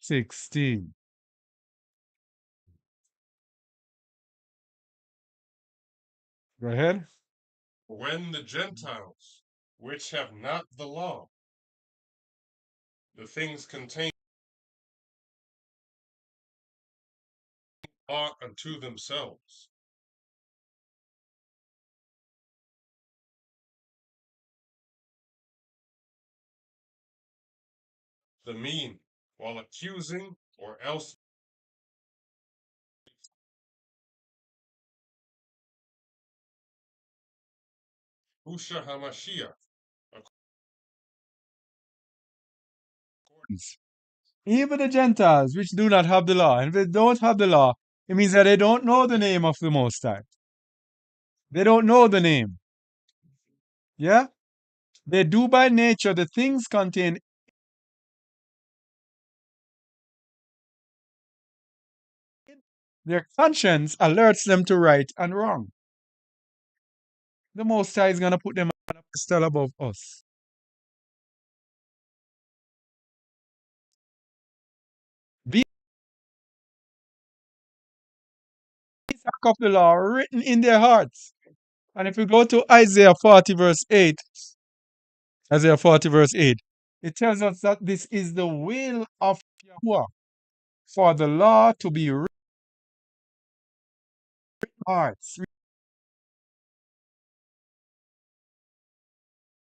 16. Go ahead. When the Gentiles, which have not the law, the things contained law unto themselves, the mean, while accusing, or else Husha Hamashiach, Even the Gentiles which do not have the law, and if they don't have the law, it means that they don't know the name of the Most High. They don't know the name. Yeah? They do by nature the things contained in Their conscience alerts them to right and wrong. The Most High is going to put them on a pedestal above us. These act of the law are written in their hearts. And if we go to Isaiah 40 verse 8, Isaiah 40 verse 8, it tells us that this is the will of Yahweh for the law to be written in hearts.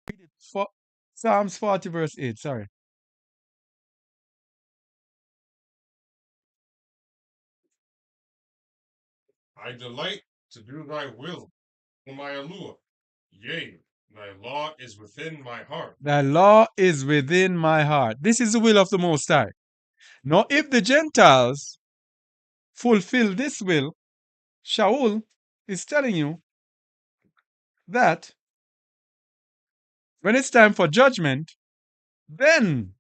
Read it. Psalms 40 verse 8, sorry. I delight to do thy will, O my allure. Yea, thy law is within my heart. Thy law is within my heart. This is the will of the Most High. Now, if the Gentiles fulfill this will, Shaul is telling you that when it's time for judgment, then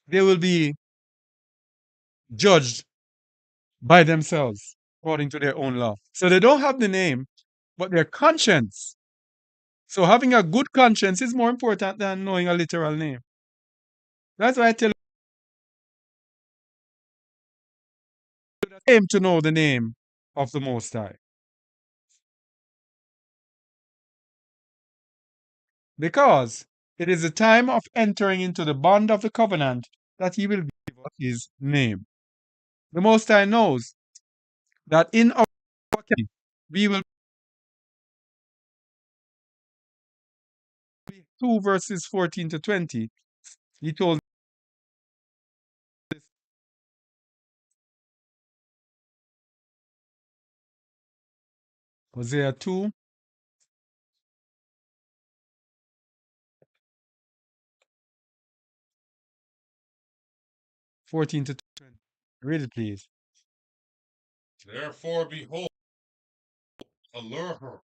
they will be judged by themselves according to their own law. So they don't have the name, but their conscience. So having a good conscience is more important than knowing a literal name. That's why I tell you aim to know the name of the Most High. Because it is the time of entering into the bond of the covenant that he will give us his name. The Most High knows that in our time we will be 2 verses 14 to 20. He told Hosea 2, 14 to 20. Read it, please. Therefore, behold, allure her,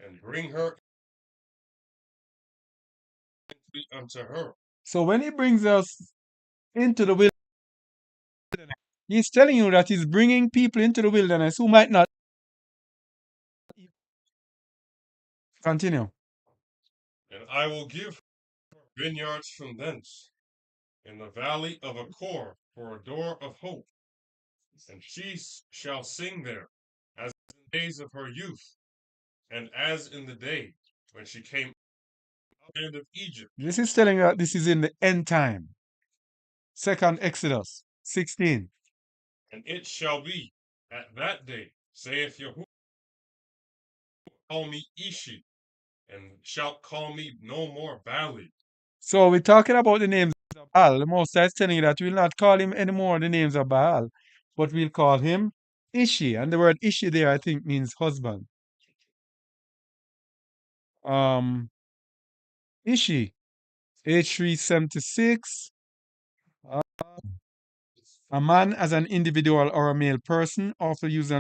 and bring her unto her. So when he brings us into the wilderness, he's telling you that he's bringing people into the wilderness who might not. Continue. And I will give her vineyards from thence, in the valley of Achor, for a door of hope. And she shall sing there, as in the days of her youth, and as in the day when she came out of the land of Egypt. This is telling you that this is in the end time. Second Exodus 16. And it shall be at that day, saith Yahuwah, call me Ishi, and shalt call me no more Bali. So we're talking about the names of Baal. The Most High is telling you that we'll not call him anymore the names of Baal, but we'll call him Ishi. And the word Ishi there, I think, means husband. Ishi, H376. A man as an individual or a male person, also used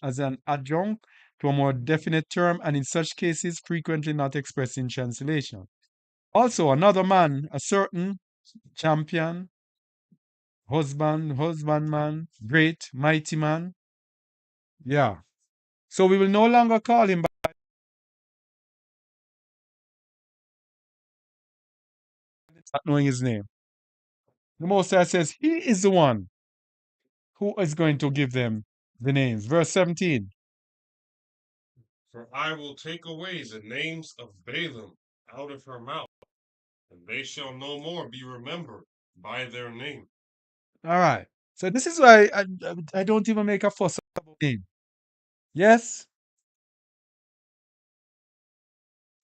as an adjunct to a more definite term, and in such cases frequently not expressed in translation. Also, another man, a certain champion, husbandman, great, mighty man. Yeah. So we will no longer call him by not knowing his name. The Most High says he is the one who is going to give them the names. Verse 17. For I will take away the names of Balaam out of her mouth, and they shall no more be remembered by their name. All right. So this is why I don't even make a fuss about name. Yes,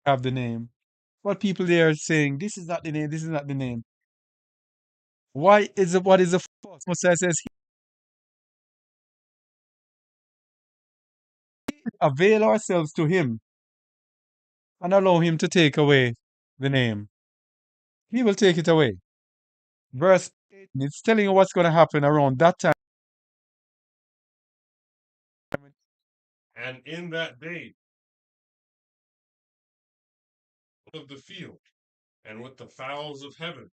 have the name. But people there are saying this is not the name, this is not the name. Why is it what is the fuss? Mosiah says avail ourselves to him and allow him to take away the name. He will take it away. Verse 8, it's telling you what's going to happen around that time. And in that day of the field, and with the fowls of heaven,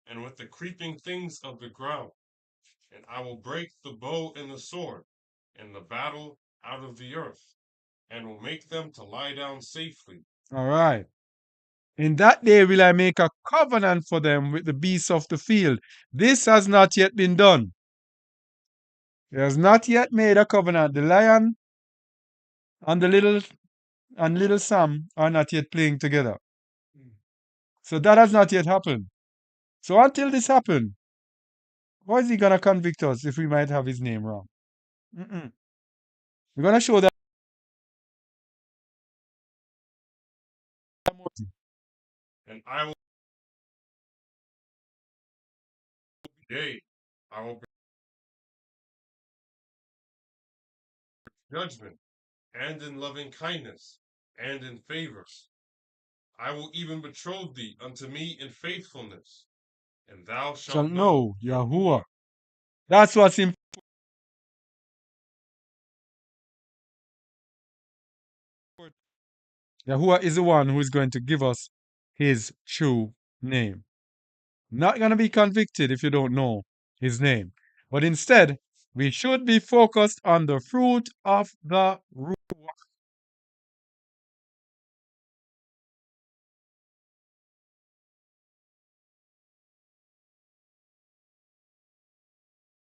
and with the creeping things of the ground, and I will break the bow and the sword, and the battle out of the earth, and will make them to lie down safely. All right. In that day will I make a covenant for them with the beasts of the field. This has not yet been done. He has not yet made a covenant. The lion and the little Sam are not yet playing together. So that has not yet happened. So until this happens, how is he gonna convict us if we might have his name wrong? Mm-mm. We're gonna show that. And I will yea, I will bring judgment, and in loving kindness, and in favors. I will even betroth thee unto me in faithfulness, and thou Shall shalt know know Yahuwah. That's what's important. Yahuwah is the one who is going to give us his true name. Not going to be convicted if you don't know his name. But instead, we should be focused on the fruit of the Ruach.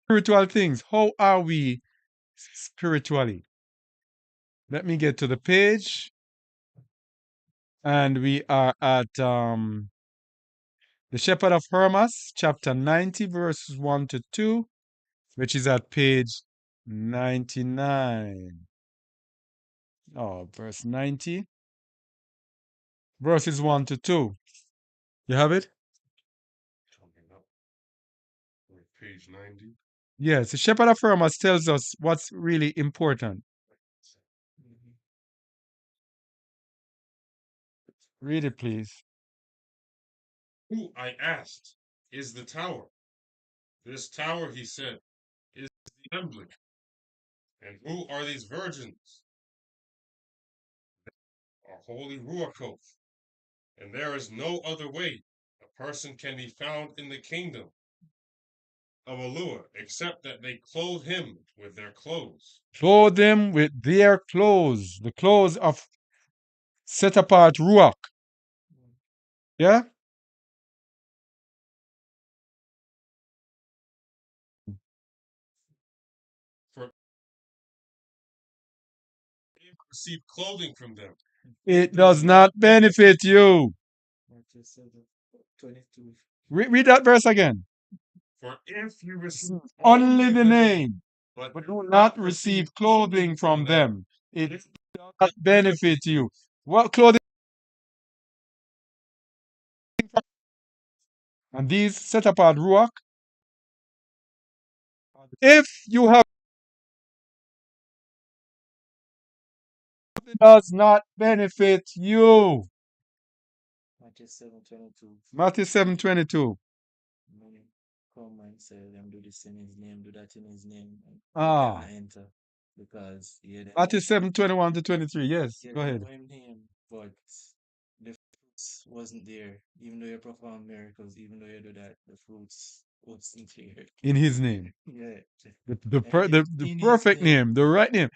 Spiritual things. How are we spiritually? Let me get to the page. And we are at the Shepherd of Hermas, chapter 90, verses 1 to 2, which is at page 99. Oh, verse 90, verses 1 to 2. You have it? page 90. Yes, the Shepherd of Hermas tells us what's really important. Read it, please. Who, I asked, is the tower? This tower, he said, is the assembly. And who are these virgins? Are holy Ruachoth. And there is no other way a person can be found in the kingdom of Alua except that they clothe him with their clothes. Clothe them with their clothes, the clothes of set apart Ruach. Yeah? For if receive clothing from them, It does not benefit you. Matthew 7:22. Read that verse again. for if you receive Only the name, but but do not receive clothing from them. It does not benefit you. What clothing? And these set apart Ruach. If you have, it does not benefit you. Matthew 7:22. Matthew 7:22. Many come and say them do this in his name, do that in his name, and Ah. they cannot enter because Matthew 7:21 to 23. Yes, go ahead. know him name, but the fruits wasn't there. Even though you perform miracles, even though you do that, the fruits wasn't there. In his name. Yeah. The In his perfect name. name, the right name.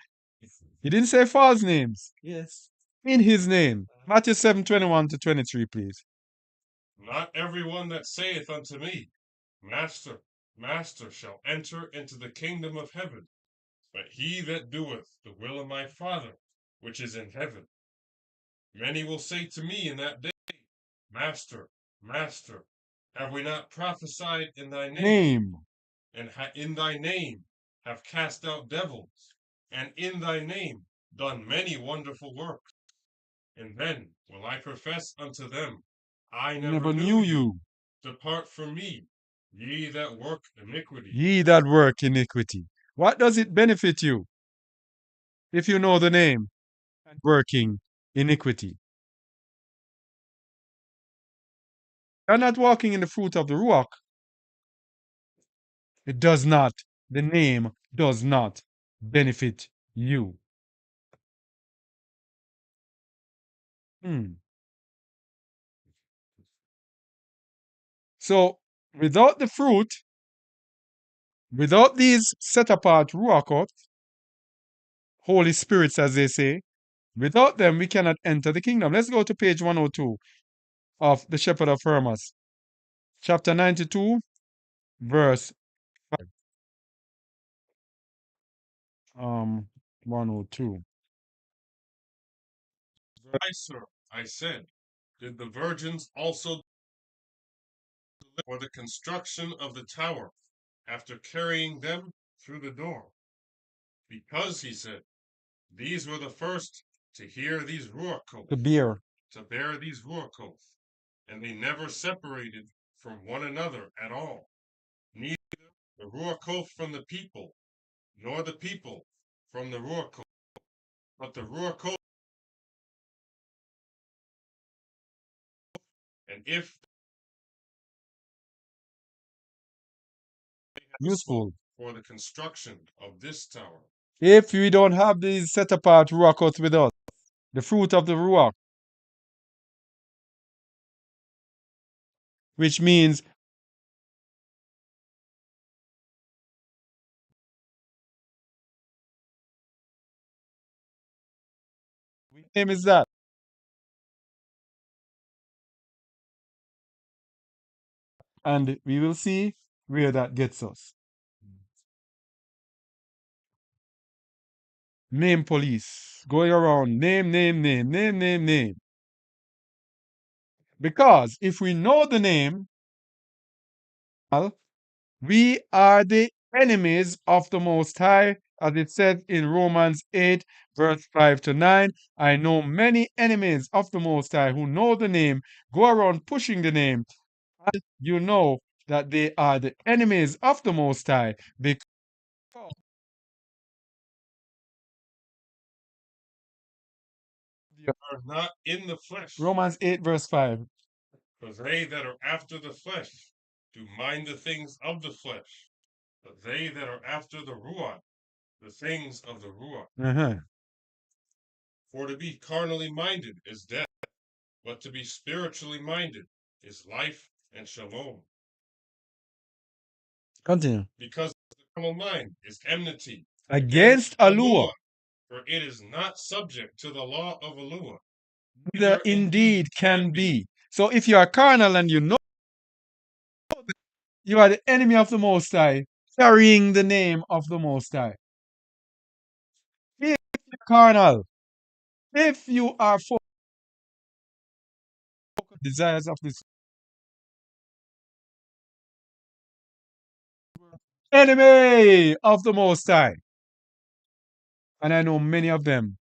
He didn't say false names. Yes. In his name. Matthew 7:21 to 23, please. not every one that saith unto me, Master, Master, shall enter into the kingdom of heaven, but he that doeth the will of my Father which is in heaven. Many will say to me in that day, Master, Master, have we not prophesied in thy name, and in thy name have cast out devils, and in thy name done many wonderful works? And then will I profess unto them, I never knew you. Depart from me, ye that work iniquity. Ye that work iniquity. What does it benefit you if you know the name and working iniquity? You're not walking in the fruit of the Ruach. It does not, the name does not benefit you. So, without the fruit, without these set apart Ruachot, Holy Spirits, as they say. Without them, we cannot enter the kingdom. Let's go to page 102 of The Shepherd of Hermas, chapter 92, verse 5. 102. I, sir, I said, did the virgins also for the construction of the tower after carrying them through the door? Because, he said, these were the first to hear these ruach To bear. to bear these ruach, and they never separated from one another at all, neither the ruach from the people, nor the people from the ruach, but the ruach. And if they have Useful. for the construction of this tower, If we don't have these set apart ruach with us, the fruit of the ruach, which means what name is that? And we will see where that gets us. Name police. Going around, name. Because if we know the name, we are the enemies of the Most High, as it says in Romans 8, verse 5 to 9. I know many enemies of the Most High who know the name, go around pushing the name. And you know that they are the enemies of the Most High because they are not in the flesh. Romans 8, verse 5. For they that are after the flesh do mind the things of the flesh, but they that are after the Ruach, the things of the Ruach. Uh-huh. For to be carnally minded is death, but to be spiritually minded is life and shalom. Continue. Because the carnal mind is enmity Against Alua. for it is not subject to the law of Alua. Neither indeed can be. So if you are carnal and you know you are the enemy of the Most High, carrying the name of the Most High. If you're carnal, if you are for desires of this enemy of the Most High, and I know many of them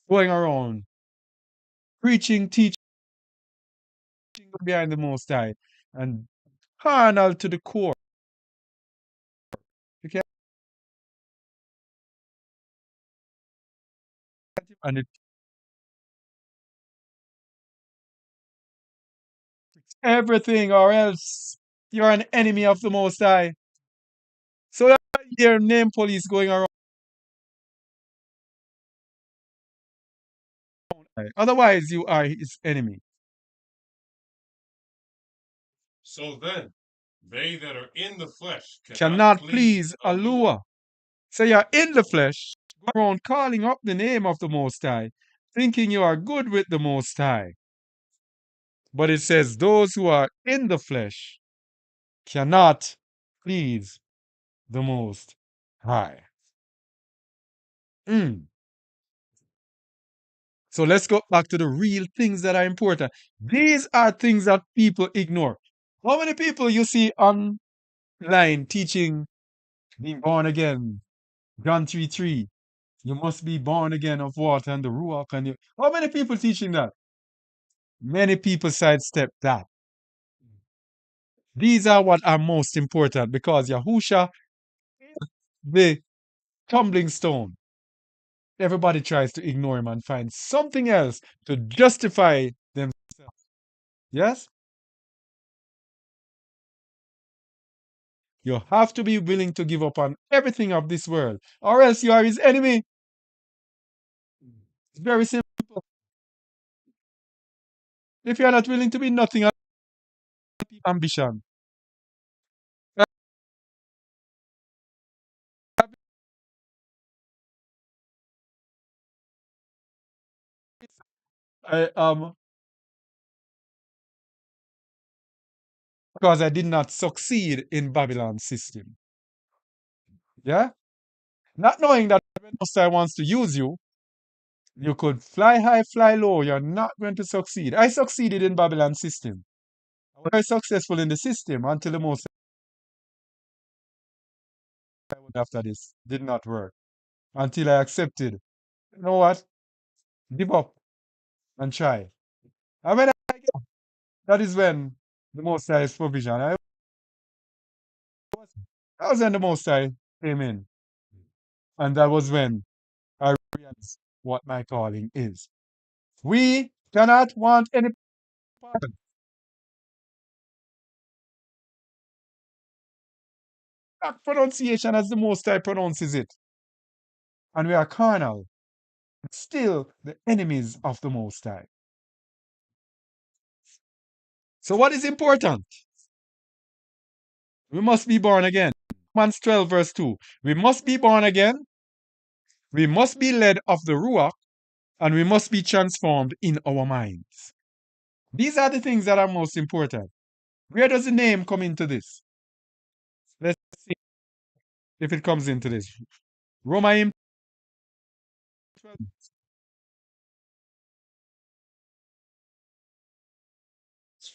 going around preaching, teaching behind the Most High, and carnal to the core. You can't, and it everything, or else you're an enemy of the Most High. So that's why your name police going around. Otherwise, you are his enemy. So then, they that are in the flesh Cannot please Alua. So you're in the flesh, go around calling up the name of the Most High, thinking you are good with the Most High. But it says those who are in the flesh cannot please the Most High. So let's go back to the real things that are important. These are things that people ignore. How many people you see online teaching being born again? John 3:3. You must be born again of water and the Ruach. And how many people teaching that? Many people sidestep that. These are what are most important because Yahusha is the tumbling stone. Everybody tries to ignore him and find something else to justify themselves. Yes? You have to be willing to give up on everything of this world, or else you are his enemy. It's very simple. If you are not willing to be nothing, ambition. because I did not succeed in Babylon's system. Yeah? Not knowing that when Most High wants to use you, you could fly high, fly low. You're not going to succeed. I succeeded in Babylon's system. I was very successful in the system until the Most High after this did not work. Until I accepted, you know what? Give up and try. And when that is when the Most High's provision. That was when the Most High came in. And that was when I realized what my calling is. We cannot want any part of that pronunciation as the Most High pronounces it. And we are carnal, still the enemies of the Most High. So what is important? We must be born again. Romans 12 verse 2. We must be born again. We must be led of the Ruach, and we must be transformed in our minds. These are the things that are most important. Where does the name come into this? Let's see if it comes into this. Romans 12.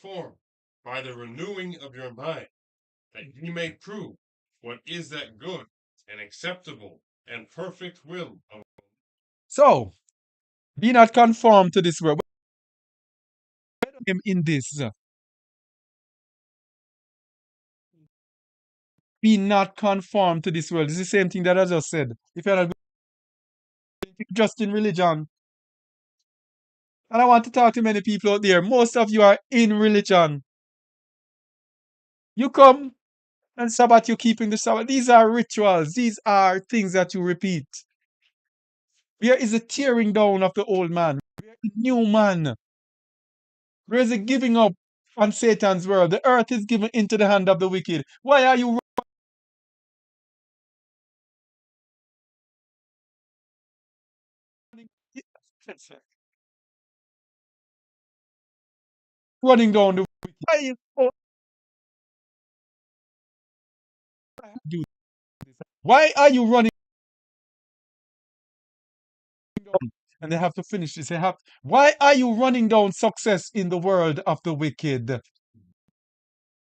Transformed by the renewing of your mind, that ye may prove what is that good and acceptable and perfect will of So, be not conformed to this world. Him in this. Be not conformed to this world. It's the same thing that I just said. If you're not just in religion, and I want to talk to many people out there, most of you are in religion. You come and Sabbath, you're keeping the Sabbath. These are rituals. These are things that you repeat. Where is the tearing down of the old man? Where is the new man? Where is the giving up on Satan's world? The earth is given into the hand of the wicked. Why are you running down the wicked? Why are you running down? And they have to finish this. Why are you running down success in the world of the wicked?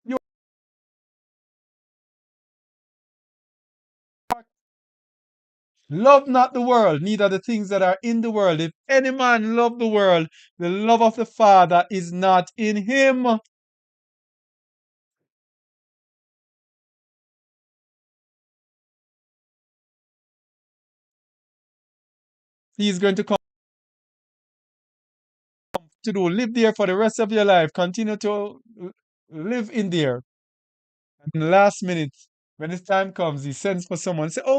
You love not the world, neither the things that are in the world. If any man love the world, the love of the Father is not in him. He is going to come to do. Live there for the rest of your life. Continue to live in there. And in the last minute, when his time comes, he sends for someone. Say, oh,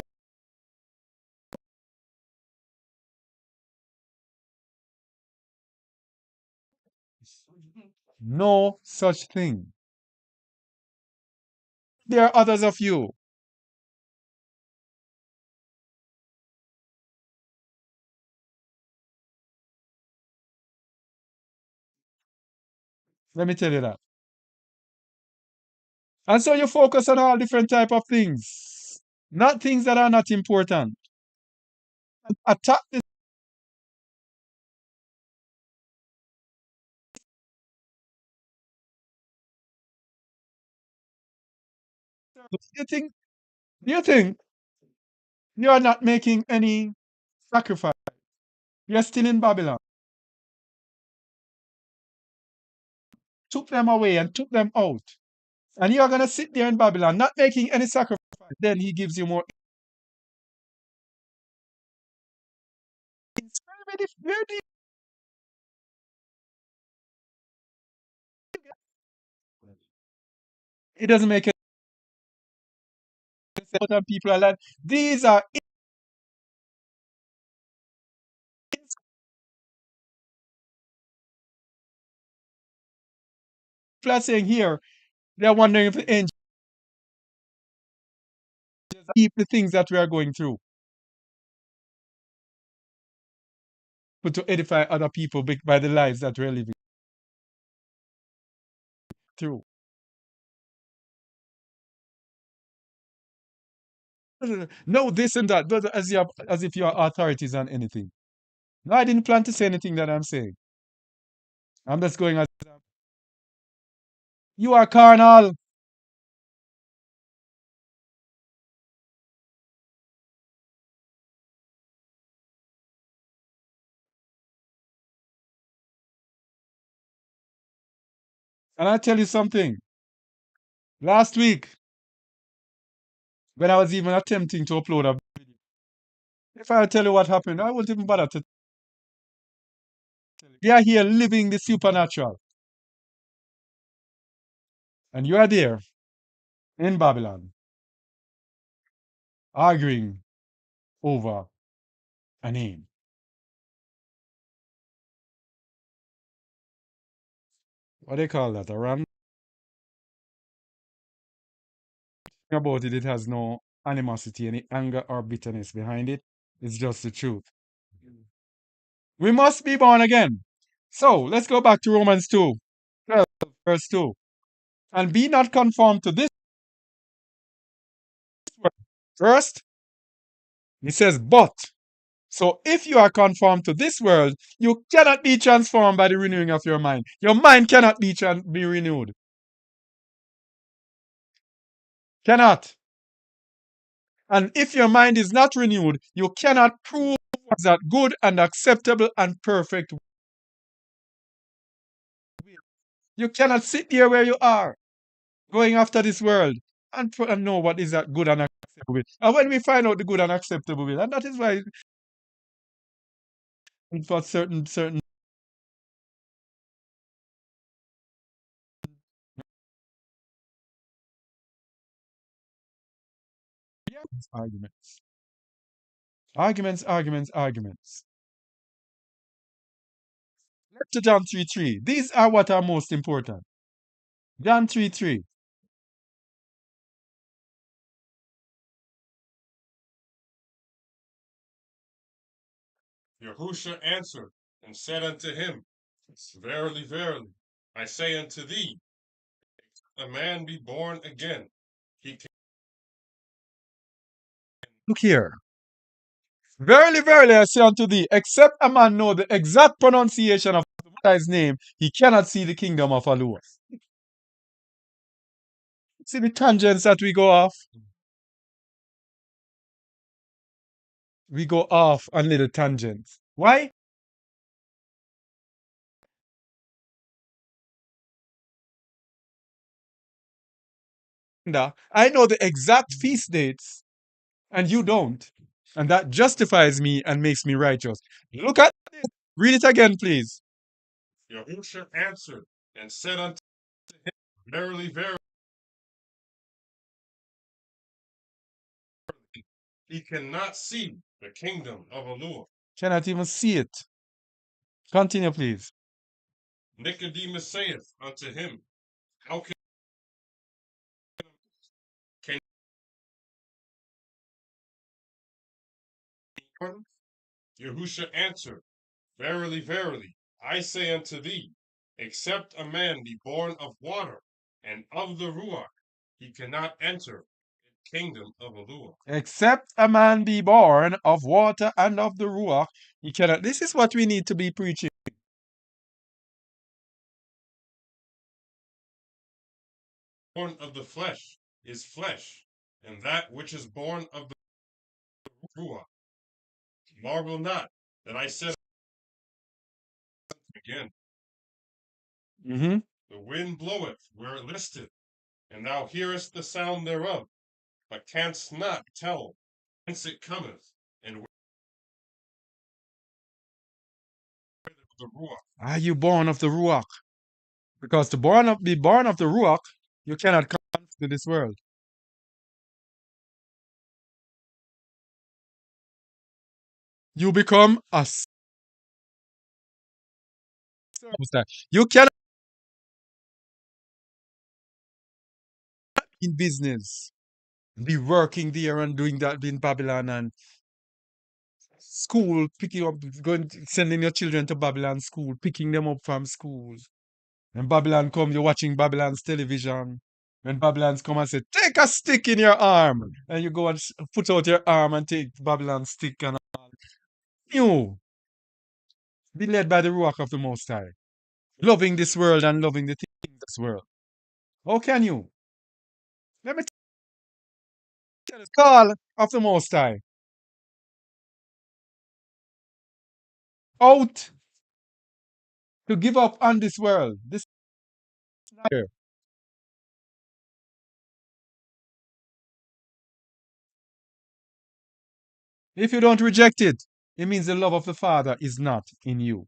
no such thing. There are others of you. Let me tell you that. And so you focus on all different type of things, not things that are not important. Attack the. You think? You think you are not making any sacrifice? You're still in Babylon. Took them away and took them out, and you are gonna sit there in Babylon, not making any sacrifice. Then he gives you more. Where do you it doesn't make any sense. And people are like, these are people are saying here, they're wondering if the angels keep the things that we are going through. but to edify other people by the lives that we're living through. No, this and that, but as if you are authorities on anything. No, I didn't plan to say anything that I'm saying. I'm just going as you are carnal. And I tell you something. Last week, when I was even attempting to upload a video, if I tell you what happened, I won't even bother to tell you. We are here living the supernatural. And you are there in Babylon arguing over a name. What do they call that? A ram? About it, it has no animosity, any anger or bitterness behind it. It's just the truth. We must be born again. So let's go back to Romans 2, 12, verse 2. And be not conformed to this world. First, he says, but. So if you are conformed to this world, you cannot be transformed by the renewing of your mind. Your mind cannot be renewed. Cannot. And if your mind is not renewed, you cannot prove what's that good and acceptable and perfect will. You cannot sit there where you are, going after this world, and know what is that good and acceptable will. And when we find out the good and acceptable will, and that is why for certain arguments. Arguments. Let's to John 3:3. These are what are most important. John 3:3. Yahusha answered and said unto him, Verily, verily, I say unto thee, a man be born again, he can. Look here. Verily, verily, I say unto thee, except a man know the exact pronunciation of his name, he cannot see the kingdom of Allah. See the tangents that we go off? We go off on little tangents. Why? I know the exact feast dates, and you don't. And that justifies me and makes me righteous. Look at this. Read it again, please. Yahusha answered and said unto him, Verily, verily, he cannot see the kingdom of Allah. Cannot even see it. Continue, please. Nicodemus saith unto him, How can Yahusha answered, Verily, verily, I say unto thee, except a man be born of water and of the Ruach, he cannot enter the kingdom of Allah. Except a man be born of water and of the Ruach, he cannot. This is what we need to be preaching. Born of the flesh is flesh, and that which is born of the Ruach. Marvel not that I said again, Mm-hmm. the wind bloweth where it listeth, and thou hearest the sound thereof, but canst not tell whence it cometh, and where the Ruach. Are you born of the Ruach? Because to be born of the Ruach, you cannot come to this world. You become a you cannot be in business, be working there and doing that in Babylon and school, picking up, going, sending your children to Babylon school, picking them up from school. When Babylon come, you're watching Babylon's television. When Babylon's come and say, take a stick in your arm, and you go and put out your arm and take Babylon's stick and all. You be led by the Ruach of the Most High, loving this world and loving the things of this world. How can you? Let me tell you, the call of the Most High. Out to give up on this world. This here. If you don't reject it, it means the love of the Father is not in you.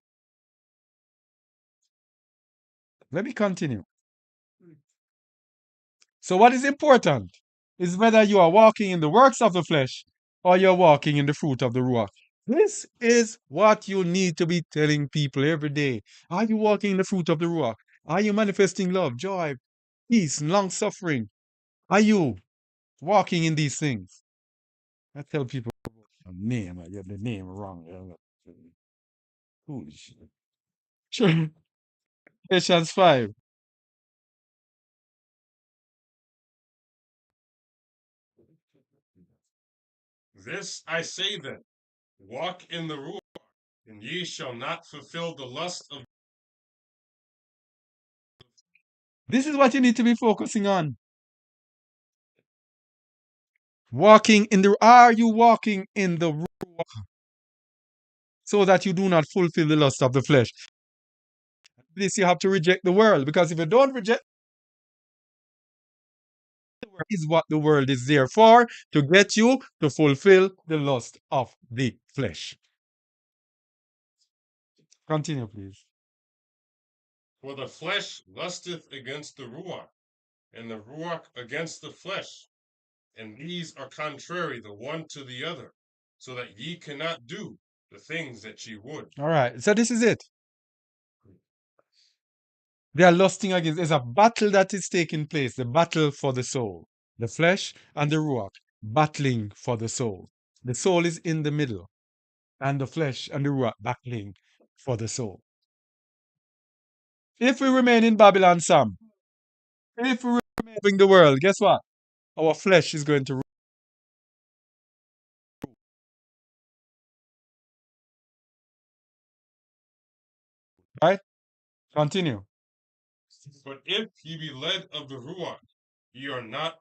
Let me continue. So, what is important is whether you are walking in the works of the flesh or you're walking in the fruit of the Ruach. This is what you need to be telling people every day. Are you walking in the fruit of the Ruach? Are you manifesting love, joy, peace, long suffering? Are you walking in these things? I tell people, name, you have the name wrong. Foolish. Sure. Ephesians 5. This I say then, walk in the Ruach, and ye shall not fulfill the lust of. This is what you need to be focusing on. Walking in the, are you walking in the Ruach so that you do not fulfill the lust of the flesh? This you have to reject the world, because if you don't reject the world, is what the world is there for, to get you to fulfill the lust of the flesh. Continue, please. For the flesh lusteth against the Ruach, and the Ruach against the flesh, and these are contrary the one to the other, so that ye cannot do the things that ye would. All right, so this is it. They are lusting against. There's a battle that is taking place, the battle for the soul. The flesh and the Ruach battling for the soul. The soul is in the middle, and the flesh and the Ruach battling for the soul. If we remain in Babylon, Sam, if we remain in the world, guess what? Our flesh is going to rule. Right? Continue. But if ye be led of the Ruach, ye are not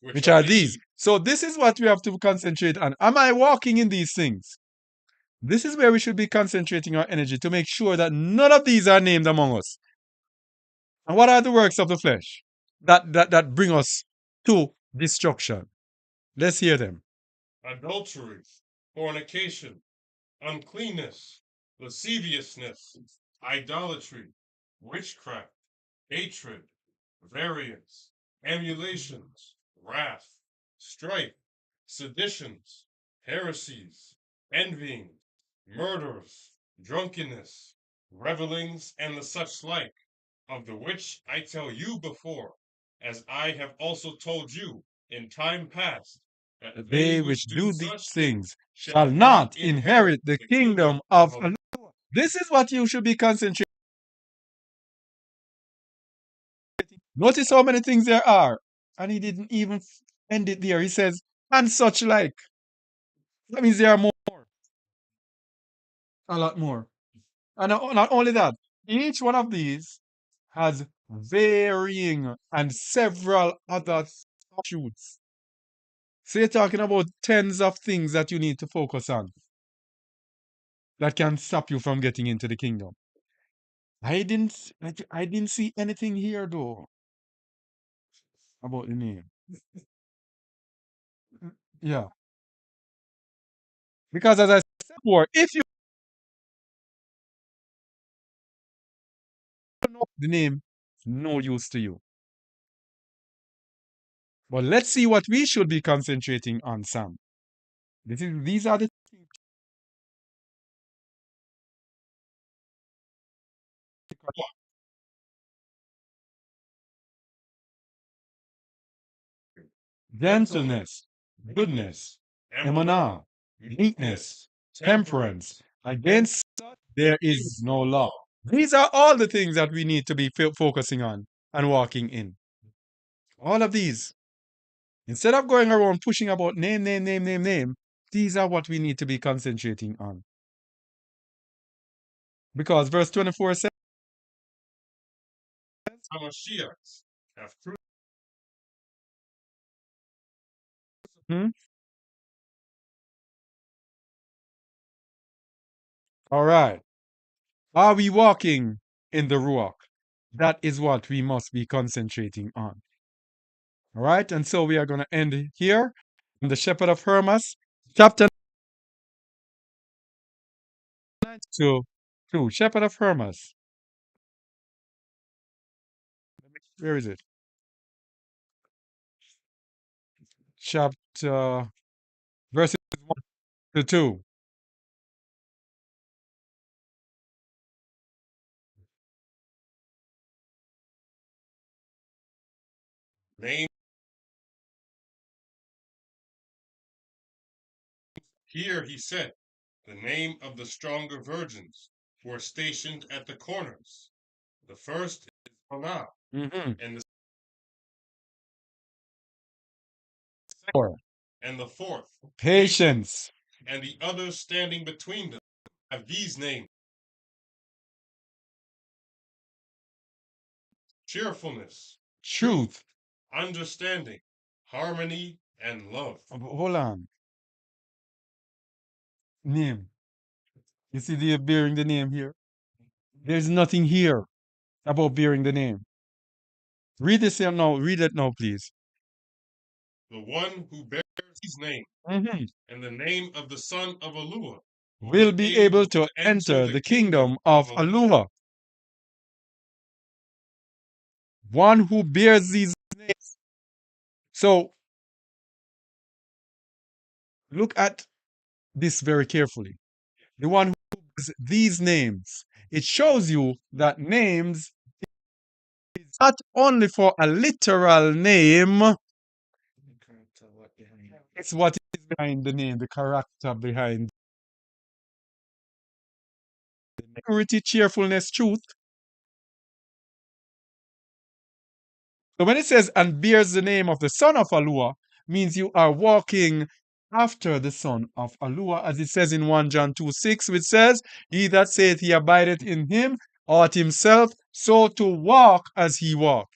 Which are of these? So this is what we have to concentrate on. Am I walking in these things? This is where we should be concentrating our energy to make sure that none of these are named among us. And what are the works of the flesh that bring us to destruction? Let's hear them. adultery, fornication, uncleanness, lasciviousness, idolatry, witchcraft, hatred, variance, emulations, wrath, strife, seditions, heresies, envying, murders, drunkenness, revelings, and the such like, of the which I tell you before, as I have also told you in time past, that They which do these things shall not inherit the kingdom of Allah. This is what you should be concentrating. Notice how many things there are. And he didn't even end it there. He says, and such like. That means there are more. A lot more. And not only that, each one of these has varying and several other statutes. So you're talking about tens of things that you need to focus on that can stop you from getting into the kingdom. I didn't see anything here though about the name. Yeah. Because as I said before, if you don't know the name, no use to you. But let's see what we should be concentrating on, Sam. These are the things. gentleness, goodness, emunah, meekness, temperance. Against such there is no law. These are all the things that we need to be focusing on and walking in. All of these. Instead of going around pushing about name, these are what we need to be concentrating on. Because verse 24 says, Hamashiachs have proved all right, are we walking in the Ruach? That is what we must be concentrating on. All right, and so we are going to end here in the Shepherd of Hermas, chapter 2. Shepherd of Hermas. Where is it? Chapter, verses 1 to 2. name. Here he said, the name of the stronger virgins who are stationed at the corners. The first is Hannah, and Four. the fourth, Patience. and the others standing between them have these names: cheerfulness, Truth. understanding, harmony, and love. Hold on. Name. You see the bearing the name here? There's nothing here about bearing the name. Read this here now. Read it now, please. The one who bears his name Mhm. and the name of the son of Elua Will be able to enter the kingdom of Allah. One who bears these names. So, look at this very carefully. The one who bears these names. It shows you that names is not only for a literal name, The character, what behind. it's what is behind the name, the character behind purity, cheerfulness, truth. So when it says, and bears the name of the son of Allah, means you are walking after the son of Allah, as it says in 1 John 2:6, which says, he that saith he abideth in him ought himself so to walk as he walked.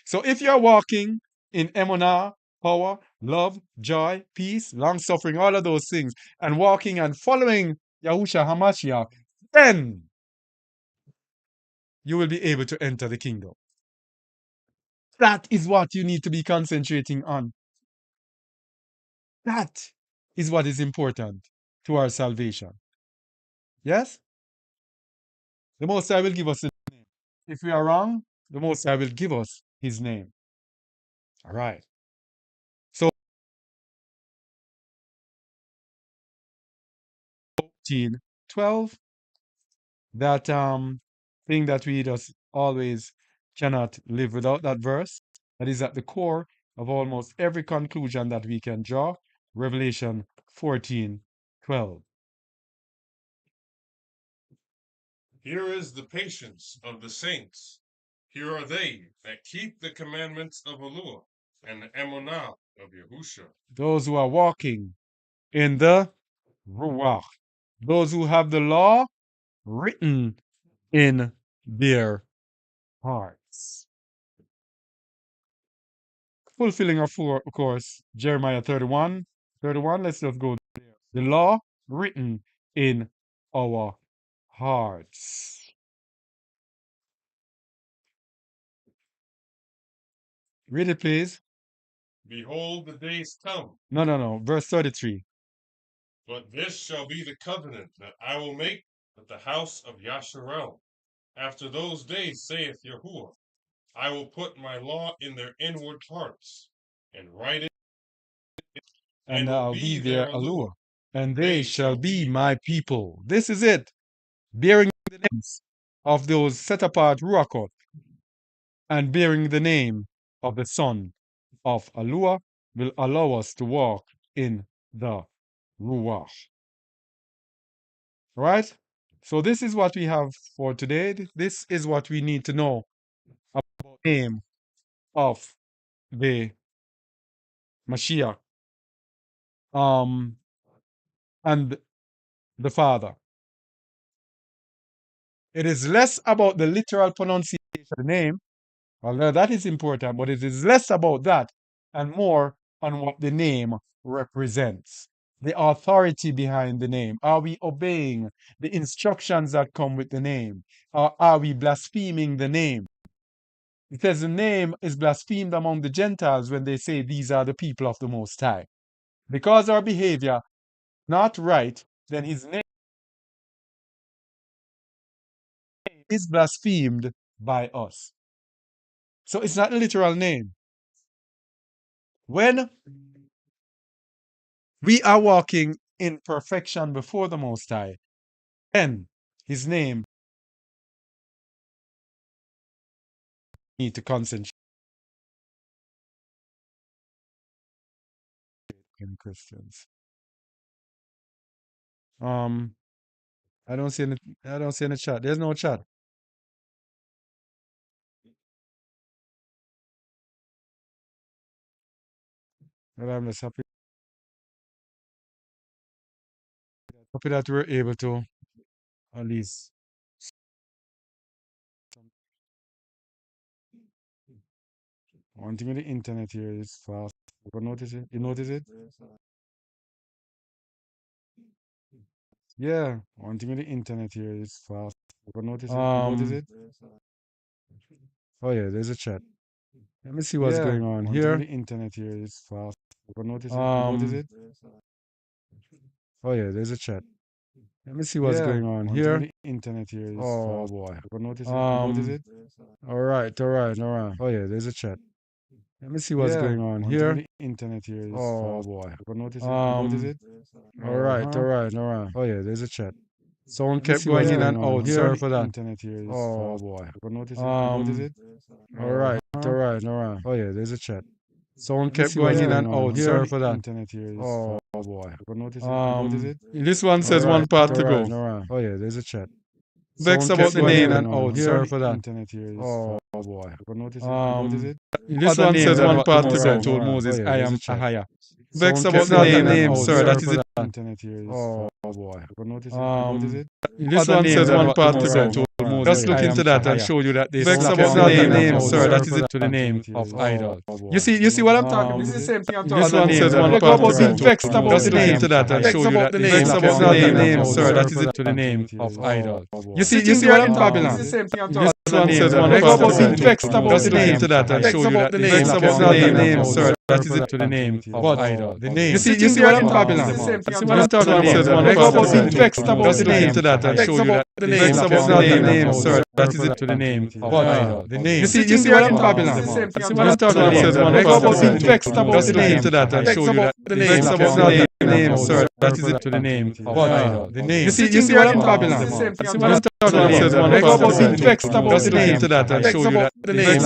So if you're walking in emunah, power, love, joy, peace, long suffering, all of those things, and walking and following Yahusha Hamashiach, then you will be able to enter the kingdom. That is what you need to be concentrating on. That is what is important to our salvation. Yes? The Most High will give us the name. If we are wrong, the Most High will give us his name. All right. So, 12, that thing that we just always cannot live without, that verse that is at the core of almost every conclusion that we can draw. Revelation 14:12. Here is the patience of the saints. Here are they that keep the commandments of Allah and the emunah of Yahusha. Those who are walking in the Ruach, those who have the law written in their hearts. Fulfilling, of course, Jeremiah 31. Let's just go there. The law written in our hearts. Read it, please. Behold, the days come. No. Verse 33. But this shall be the covenant that I will make with the house of Yasharal. After those days, saith Yahuwah, I will put my law in their inward parts, and write it, And will I'll be their their allure, and they shall be my people. This is it. Bearing the names of those set apart Ruachot, and bearing the name of the Son of Alua will allow us to walk in the Ruach. Right? So this is what we have for today. This is what we need to know about the name of the Mashiach and the Father. It is less about the literal pronunciation of the name, although that is important, but it is less about that and more on what the name represents. The authority behind the name. Are we obeying the instructions that come with the name? Or are we blaspheming the name? It says the name is blasphemed among the Gentiles when they say these are the people of the Most High. Because our behavior not right, then his name is blasphemed by us. So it's not a literal name. When we are walking in perfection before the Most High, then his name need to concentrate in Christians. I don't see any chat. There's no chat. Well, I'm just happy that we're able to at least. One thing with the internet here is fast. You notice it? You notice it? Yeah. One thing with the internet here is fast. You notice it? You notice it? Oh yeah, there's a chat. Let me see what's going on here. The internet here is fast. You notice it? You notice it? Oh yeah, there's a chat. Let me see what's going on here. The internet here is fast. Boy. You notice it? You notice it? All right. Oh yeah, there's a chat. Let me see what's going on here. The internet here is fast. Boy. You notice it? You notice it? All right. Oh yeah, there's a chat. Someone kept going in and out. Sorry for that. Internet here is fast. Boy. You notice it? You notice it? All right. Oh yeah, there's a chat. Someone kept going in and out. Sorry for that. Internet here is fast. Boy. You notice it? You notice it? This one says one part to go. Oh yeah, there's a chat. Vex about the name and out. Sorry for that. Internet here is fast. Boy. You notice it? You notice it? This one says one part to go. Told Moses, I am Ahaya. Vex about the name, sir. That is it. Internet here is fast. Boy. You notice it? You notice it? This one says one part to go. Told Moses, just look into that and show you that they vex about the name, sir. That is it to the name of idol. You see what I'm talking about? This is the same thing I'm talking about. This one says one part to go. Vex about just look into that and show you that they vex about the name, sir. That is it to the name of idol. You see what I'm talking about? This is the same thing I'm talking about. This one says one part to go. Vex about just look into that and show you that they vex about the name, sir. That is it to the name of idol. The name. You see what I'm talking about? This is the same thing I'm talking about. Says one part to go. Vex about just look into that and show you that they vex about the name, sir. That is it to the name of idol. The name. You see what I'm talking about? This is the same thing I'm talking about. Says one part to go. Vex about just look into that and show you that they vex about the name, sir. That is it to the name of idol. The name. You see what I'm talking about? This is the same thing I'm talking about. Says one part to go. Vex about just look into that and show you that they vex about the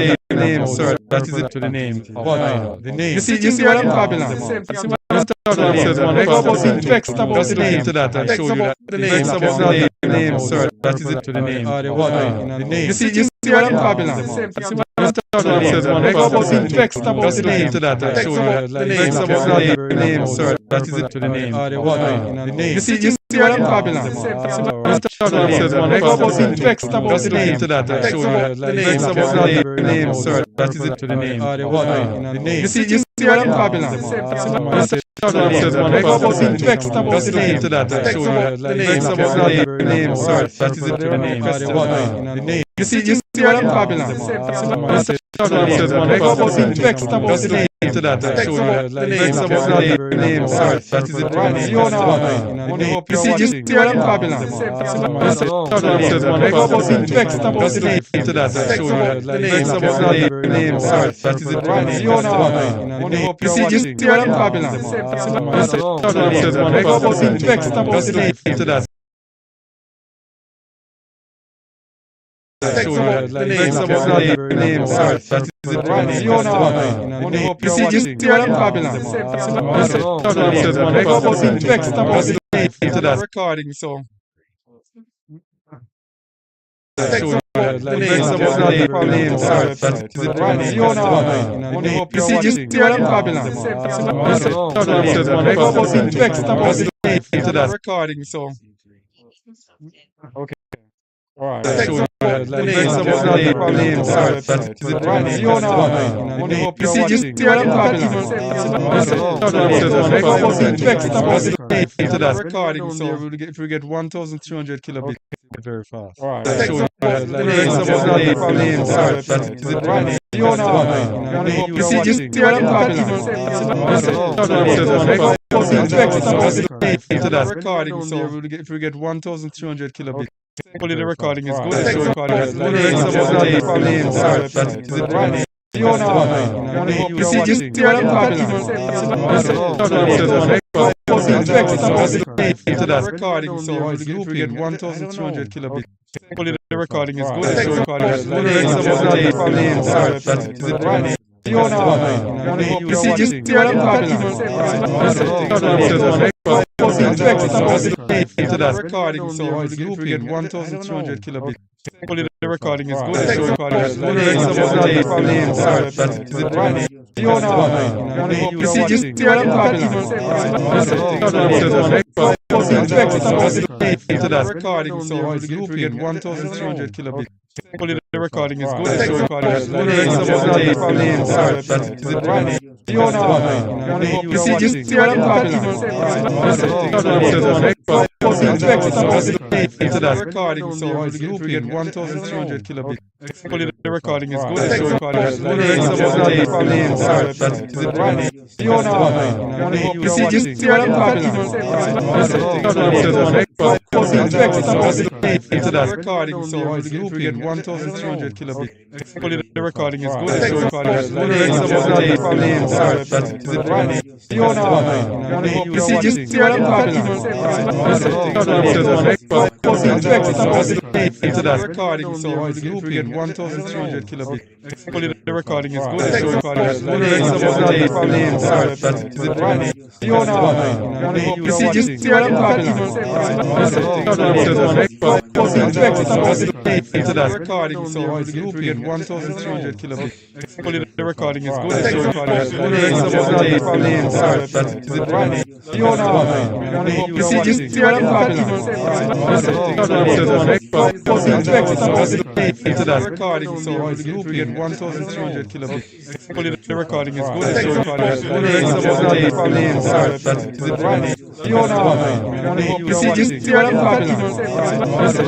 name, sir. That is it to the name of idol. The name. You see what I'm talking about? This is the same thing I'm talking about. Says one part to go. Vex about just look into that and show you that they vex about the name, sir. That is it to the name of idol. The name. You see what I'm talking about? This is the same thing I'm talking about. Says one part to go. Vex about just look into that and show you that they vex about the name, sir. That is it to the name of idol. The name. You see what I'm talking about? This is the same thing I'm talking about. Says one part to go. Vex about just look into that and show you that they vex about the name, sir. That is it to the name of idol. The name. You see what I'm talking about? This is the same thing I'm talking about. Says one part to go. Vex about just look into that and show you that they vex about the name, sir. That is it to the name of idol. The name. You see what I'm talking about? This is the same thing I'm talking about. Says one part to go. Vex about just look into that and show you that they vex about the name, sir. That is it to the name of idol. You see what I'm talking about? This is the same thing I'm talking about. Says one part to go. Vex about just look into that and show you that they vex about the name, sir. That is it to the name of idol. You see what I'm talking about? This is the same thing I'm talking about. Says one part to go. Vex about just look into that. Text Show about you the like names, text about about the the names, names, sorry. sorry. Is it right? Fiona, you see, you see what I'm Babylon? Go about the text about the name to that recording, so. Text about the names, about the names, sorry. Is it right? Fiona, you see, you see what I'm Babylon? Go about the text about the name to that recording, so. Okay. Alright, text about the names, about the names, sorry. Is it right? Fiona, you see, you see what I'm Babylon? Go about the text about the name to that recording, so. If we get 1,300 kilobits. Very fast. Alright, text about the names, about the names, sorry. Is it right? Fiona, you see, you see what I'm Babylon? Go about the text about the name to that recording, so. If we get 1,300 kilobits. Hopefully the recording is good. So recording is good. Names, sorry. Is it right? Fiona, you see, you see what I'm Babylon? Text about the name to that recording, so if we get 1,200 kilobits. Hopefully the recording is good. So recording is good. Names, sorry. Is it right? Fiona, you see, you see what I'm Babylon? Text about the name to that recording, so if we get 1,200 kilobits. Hopefully the recording is good. So recording is good. Names, sorry. Is it right? Fiona, you see, you see what I'm Babylon? Text about the name to that recording, so if we get 1,300 kilobits. Hopefully the recording is good. So recording is good. Names, sorry. Is it right? Fiona, you see, you see what I'm Babylon? Text about the name to that recording, so if we get 1,300 kilobits. Hopefully the recording is good. So recording is good. Names, sorry. Is it right? Fiona, you see, you see what I'm Babylon? Text about the name to that recording, so if we get 1,300 kilobits. Hopefully the recording is good. So recording is good. Names, sorry. Is it right? Fiona, you see, you see what I'm Babylon? Text about the name to that recording, so if we get 1,300 kilobits. Hopefully the recording is good. So recording is good. Names, sorry. Is it right? Fiona, you see, you see what I'm Babylon? Text about the name to that recording, so if we get 1,300 kilobits. Hopefully the recording is good. So recording is good. Names, sorry. Is it right? Fiona, you see, you see what I'm Babylon? Text about the name to that recording, so if we get 1,300 kilobits. Hopefully the recording is good. So recording is good. Names, sorry. Is it right? Fiona, you see, you see what I'm Babylon? Text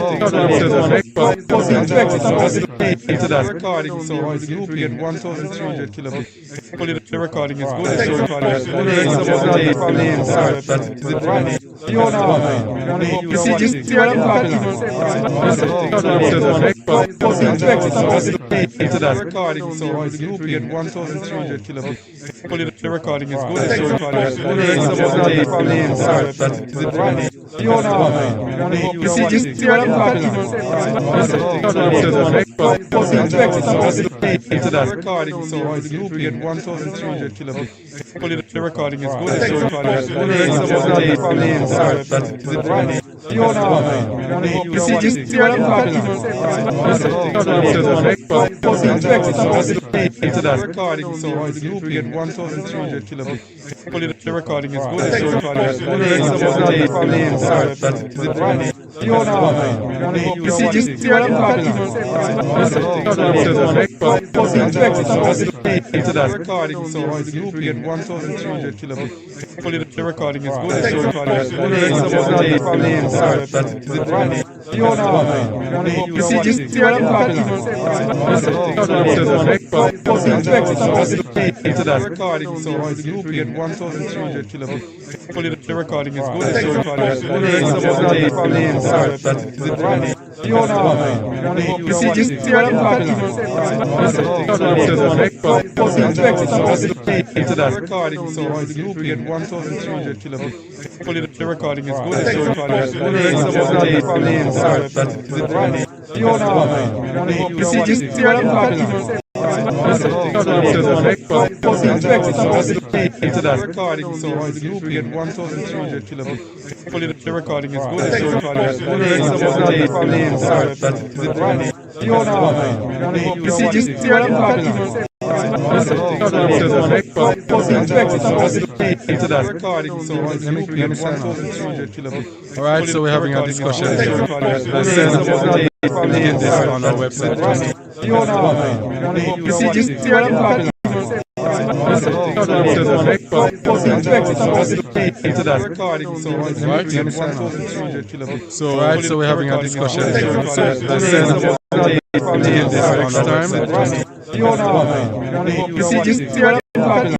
about the name to that recording, so if we get 1,300 kilobits. Hopefully the recording is good. So recording is good. Names, sorry. Is it right? Fiona, you see, you see what I'm Babylon? Text about the name to that recording, so if we get 1,300 kilobits. Hopefully the recording is good. So recording is good. Names, sorry. Is it right? Fiona, you see, you see what I'm Babylon? Text about the name to that recording, so if we get 1,300 kilobits. Hopefully the recording is good. So recording is good. Names, sorry. Is it right? Fiona, you see, you see what I'm Babylon? Text about the name to that recording, so if we get 1,300 kilobits. Hopefully the recording is good. So recording is good. Names, sorry. Is it right? Fiona, you see, you see what I'm Babylon? Text about the name to that recording, so if we get 1,300 kilobits. Hopefully the recording is good. So recording is good. Names, sorry. Is it right? Fiona, you see, you see what I'm Babylon? Text about the name to that recording, so if we get 1,300 kilobits. Hopefully the recording is good. So recording is good. Names, sorry. Is it right? You see, just see what I'm talking into that recording, so we get 1,300 kilobits. Hopefully the recording is good. You see, just see what I'm talking into that recording, so we get 1,300 kilobits. Hopefully the recording is good. You see, just see what I'm talking into that recording, so we get 1,300 kilobits. All right, so we're having a discussion. Let's get this on our website. You see, just see what I'm talking into that recording, so we get 1,300 kilobits. So, all right, so we're having a discussion. Let's get this on our website. You see, just see what I'm talking